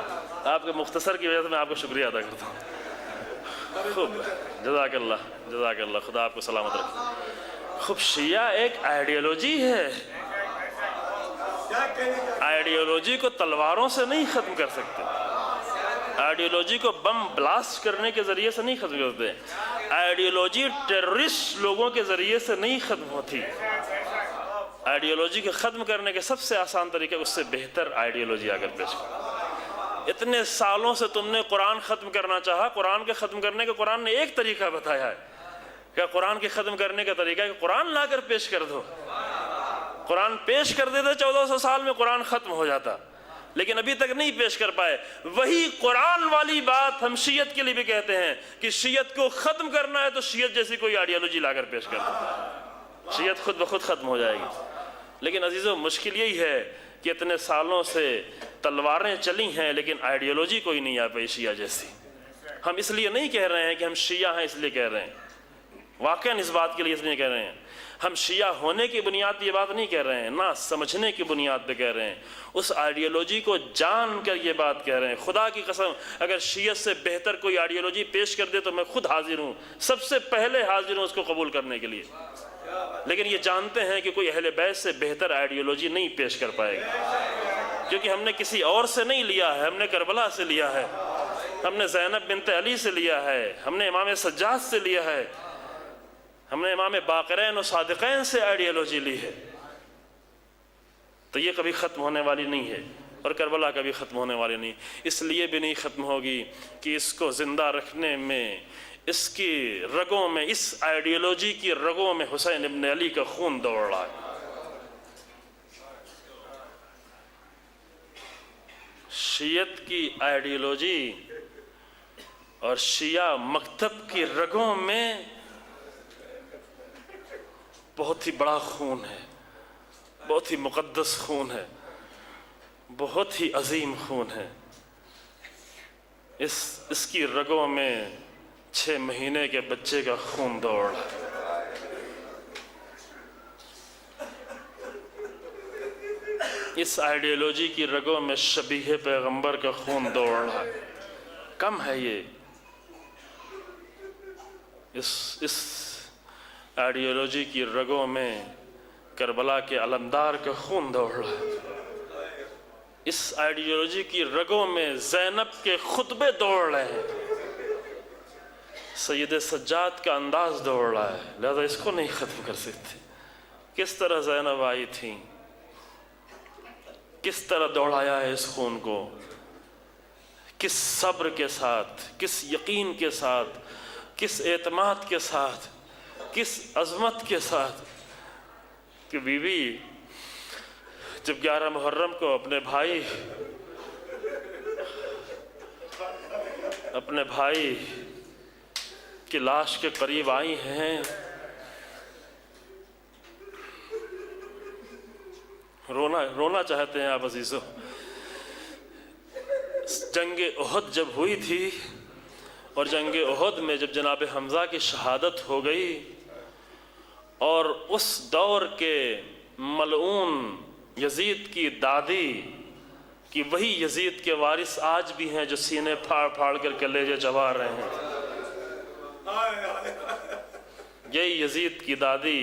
آپ کے مختصر کی وجہ سے، میں آپ کو شکریہ ادا کرتا ہوں. خوب، جزاک اللہ، جزاک اللہ، خدا آپ کو سلامت رکھے. خوب، شیعہ ایک آئیڈیالوجی ہے، آئیڈیالوجی کو تلواروں سے نہیں ختم کر سکتے، آئیڈیالوجی کو بم بلاسٹ کرنے کے ذریعے سے نہیں ختم کرتے، آئیڈیالوجی ٹیررسٹ لوگوں کے ذریعے سے نہیں ختم ہوتی. آئیڈیالوجی کے ختم کرنے کے سب سے آسان طریقہ، اس سے بہتر آئیڈیالوجی آ کر پیش کرو. اتنے سالوں سے تم نے قرآن ختم کرنا چاہا، قرآن کے ختم کرنے کا قرآن نے ایک طریقہ بتایا ہے، کہ قرآن کے ختم کرنے کا طریقہ ہے کہ قرآن لا کر پیش کر دو. قرآن پیش کر دیتے 1400 سال میں قرآن ختم ہو جاتا، لیکن ابھی تک نہیں پیش کر پائے. وہی قرآن والی بات ہم شیعت کے لیے بھی کہتے ہیں کہ شیعت کو ختم کرنا ہے تو شیعت جیسی کوئی آئیڈیالوجی لا کر پیش کر دو، شیعت خود بخود ختم ہو جائے گی. لیکن عزیزو، مشکل یہی ہے کہ اتنے سالوں سے تلواریں چلی ہیں لیکن آئیڈیالوجی کوئی نہیں آ پائی شیعہ جیسی. ہم اس لیے نہیں کہہ رہے ہیں کہ ہم شیعہ ہیں اس لیے کہہ رہے ہیں، واقعاً اس بات کے لیے اس لیے کہہ رہے ہیں. ہم شیعہ ہونے کی بنیاد پہ یہ بات نہیں کہہ رہے ہیں، نہ سمجھنے کی بنیاد پہ کہہ رہے ہیں، اس آئیڈیالوجی کو جان کر یہ بات کہہ رہے ہیں. خدا کی قسم، اگر شیعت سے بہتر کوئی آئیڈیالوجی پیش کر دے تو میں خود حاضر ہوں، سب سے پہلے حاضر ہوں اس کو قبول کرنے کے لیے. لیکن یہ جانتے ہیں کہ کوئی اہل بیت سے بہتر آئیڈیالوجی نہیں پیش کر پائے گا، کیونکہ ہم نے کسی اور سے نہیں لیا ہے، ہم نے کربلا سے لیا ہے، ہم نے زینب بنت علی سے لیا ہے، ہم نے امام سجاد سے لیا ہے، ہم نے امام باقرین و صادقین سے آئیڈیالوجی لی ہے. تو یہ کبھی ختم ہونے والی نہیں ہے، اور کربلا کبھی ختم ہونے والی نہیں، اس لیے بھی نہیں ختم ہوگی کہ اس کو زندہ رکھنے میں، اس کی رگوں میں، اس آئیڈیالوجی کی رگوں میں حسین ابن علی کا خون دوڑ رہا ہے. شیعت کی آئیڈیالوجی اور شیعہ مکتب کی رگوں میں بہت ہی بڑا خون ہے، بہت ہی مقدس خون ہے، بہت ہی عظیم خون ہے. اس کی رگوں میں 6 مہینے کے بچے کا خون دوڑ رہا ہے. اس آئیڈیالوجی کی رگوں میں شبیہ پیغمبر کا خون دوڑ رہا ہے. کم ہے یہ؟ اس آئیڈیالوجی کی رگوں میں کربلا کے علمدار کا خون دوڑ رہا ہے. اس آئیڈیالوجی کی رگوں میں زینب کے خطبے دوڑ رہے ہیں، سید سجاد کا انداز دوڑ رہا ہے. لہذا اس کو نہیں ختم کر سکتے. کس طرح زینب آئی تھی، کس طرح دوڑایا ہے اس خون کو، کس صبر کے ساتھ، کس یقین کے ساتھ، کس اعتماد کے ساتھ، کس عظمت کے ساتھ، کہ بی بی جب 11 محرم کو اپنے بھائی کی لاش کے قریب آئی ہیں، رونا چاہتے ہیں آپ عزیزو. جنگ احد جب ہوئی تھی اور جنگ احد میں جب جناب حمزہ کی شہادت ہو گئی اور اس دور کے ملعون یزید کی دادی کہ وہی یزید کے وارث آج بھی ہیں جو سینے پھاڑ پھاڑ کر کلیجے چبا رہے ہیں، یہی یزید کی دادی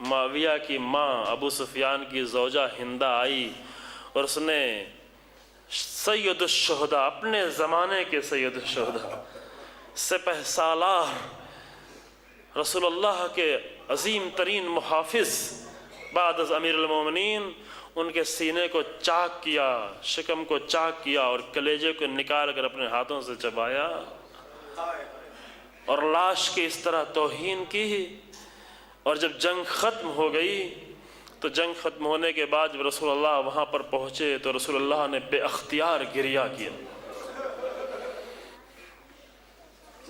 معاویہ کی ماں ابو سفیان کی زوجہ ہندہ آئی اور اس نے سید الشہداء، اپنے زمانے کے سید الشہداء، سپہ سالار، رسول اللہ کے عظیم ترین محافظ بعد از امیر المومنین، ان کے سینے کو چاک کیا، شکم کو چاک کیا اور کلیجے کو نکال کر اپنے ہاتھوں سے چبایا اور لاش کی اس طرح توہین کی۔ اور جب جنگ ختم ہو گئی تو جنگ ختم ہونے کے بعد جب رسول اللہ وہاں پر پہنچے تو رسول اللہ نے بے اختیار گریہ کیا،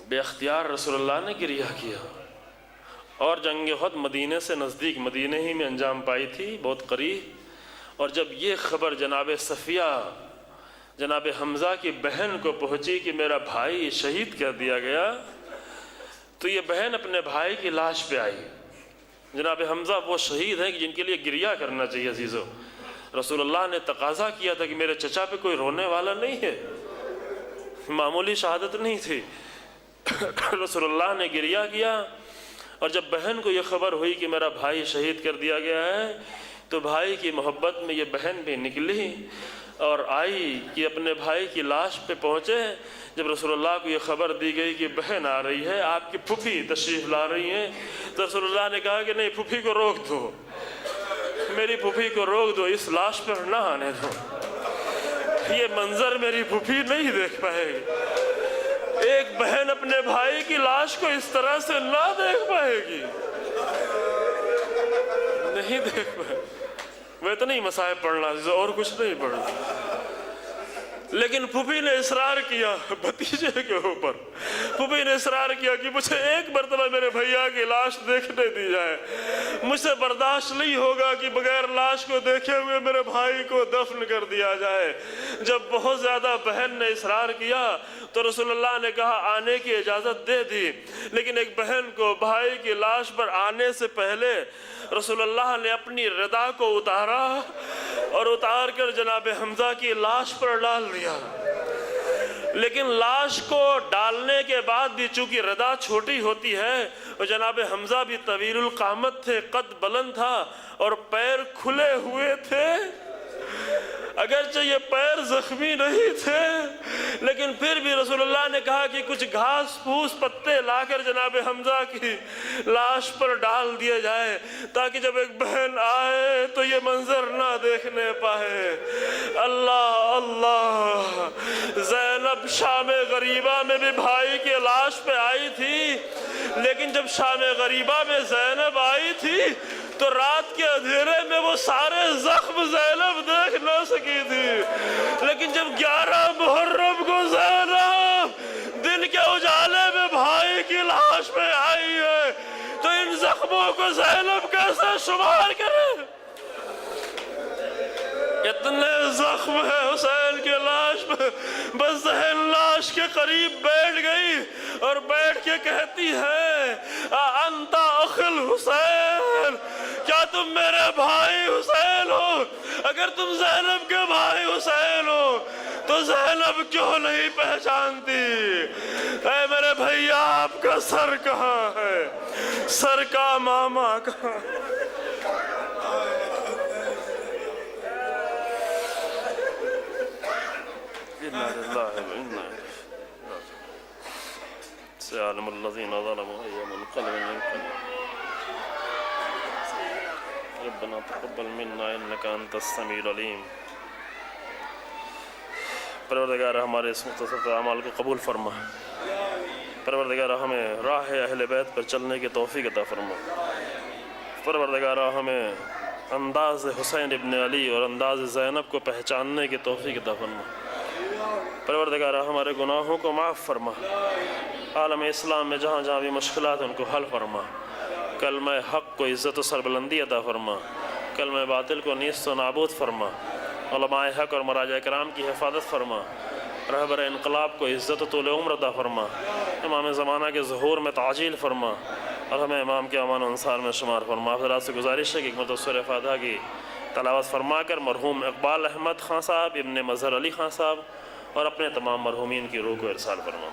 بے اختیار رسول اللہ نے گریہ کیا۔ اور جنگ احد مدینے سے نزدیک، مدینے ہی میں انجام پائی تھی، بہت قریب۔ اور جب یہ خبر جناب صفیہ، جناب حمزہ کی بہن کو پہنچی کہ میرا بھائی شہید کر دیا گیا، تو یہ بہن اپنے بھائی کی لاش پہ آئی۔ جناب حمزہ وہ شہید ہیں کہ جن کے لیے گریہ کرنا چاہیے عزیزو۔ رسول اللہ نے تقاضا کیا تھا کہ میرے چچا پہ کوئی رونے والا نہیں ہے، معمولی شہادت نہیں تھی۔ رسول اللہ نے گریہ کیا، اور جب بہن کو یہ خبر ہوئی کہ میرا بھائی شہید کر دیا گیا ہے تو بھائی کی محبت میں یہ بہن بھی نکلی اور آئی کہ اپنے بھائی کی لاش پہ پہنچے۔ جب رسول اللہ کو یہ خبر دی گئی کہ بہن آ رہی ہے، آپ کی پھوپھی تشریف لا رہی ہیں، تو رسول اللہ نے کہا کہ نہیں، پھوپھی کو روک دو، میری پھوپھی کو روک دو، اس لاش پر نہ آنے دو، یہ منظر میری پھوپھی نہیں دیکھ پائے گی، ایک بہن اپنے بھائی کی لاش کو اس طرح سے نہ دیکھ پائے گی، نہیں دیکھ پائے۔ وہ اتنے ہی مصائب پڑھنا اور کچھ نہیں پڑھنا، لیکن پھوپھی نے اصرار کیا بھتیجے کے اوپر، پھوپھی نے اصرار کیا کہ مجھے ایک مرتبہ میرے بھیا کی لاش دیکھنے دی جائے، مجھ سے برداشت نہیں ہوگا کہ بغیر لاش کو دیکھے ہوئے میرے بھائی کو دفن کر دیا جائے۔ جب بہت زیادہ بہن نے اصرار کیا تو رسول اللہ نے کہا آنے کی اجازت دے دی، لیکن ایک بہن کو بھائی کی لاش پر آنے سے پہلے رسول اللہ نے اپنی ردا کو اتارا اور اتار کر جناب حمزہ کی لاش پر ڈال دیا۔ لیکن لاش کو ڈالنے کے بعد بھی چونکہ ردا چھوٹی ہوتی ہے اور جناب حمزہ بھی طویل القامت تھے، قد بلند تھا اور پیر کھلے ہوئے تھے، اگرچہ یہ پیر زخمی نہیں تھے لیکن پھر بھی رسول اللہ نے کہا کہ کچھ گھاس پھوس پتے لا کر جناب حمزہ کی لاش پر ڈال دیا جائے تاکہ جب ایک بہن آئے تو یہ منظر نہ دیکھنے پائے۔ اللہ اللہ، زینب شام غریبہ میں بھی بھائی کی لاش پہ آئی تھی، لیکن جب شام غریبہ میں زینب آئی تھی تو رات کے اندھیرے میں وہ سارے زخم زینب دیکھ نہ سکی تھی، لیکن جب 11 محرم کو زینب دن کے اجالے میں بھائی کی لاش میں آئی ہے تو ان زخموں کو زینب کیسے شمار کرے؟ اتنے زخم ہے حسین کے لاش میں، بس ذہن لاش کے قریب بیٹھ گئی اور بیٹھ کے کہتی ہے انت اخل حسین، کیا تم میرے بھائی حسین ہو؟ اگر تم زینب کے بھائی حسین ہو تو زینب کیوں نہیں پہچانتی؟ اے میرے بھیا، آپ کا سر کہاں ہے؟ سر کا ماما کہاں؟ سيعلم الذين ظلموا أي منقلب ينقلبون ربنا تقبل منا إنك أنت السميع العليم۔ پروردگار ہمارے اس مختصر اعمال کو قبول فرما، پروردگار ہمیں راہ اہل بیت پر چلنے کی توفیق عطا فرما، پروردگار ہمیں انداز حسین ابن علی اور انداز زینب کو پہچاننے کی توفیق عطا فرما، پروردگار ہمارے گناہوں کو معاف فرما، عالم اسلام میں جہاں جہاں بھی مشکلات ان کو حل فرما، کلمہ حق کو عزت و سربلندی عطا فرما، کلمہ باطل کو نیست و نابود فرما، علماء حق اور مراجع کرام کی حفاظت فرما، رہبر انقلاب کو عزت و طول عمر عطا فرما، امام زمانہ کے ظہور میں تعجیل فرما اور ہمیں امام کے امان و انصار میں شمار فرما۔ حضرات سے گزارش ہے کہ ایک مرتبہ سورہ فاتحہ کی تلاوت فرما کر مرحوم اقبال احمد خان صاحب، ابن مظہر علی خان صاحب اور اپنے تمام مرحومین کی روح کو ارسال فرما۔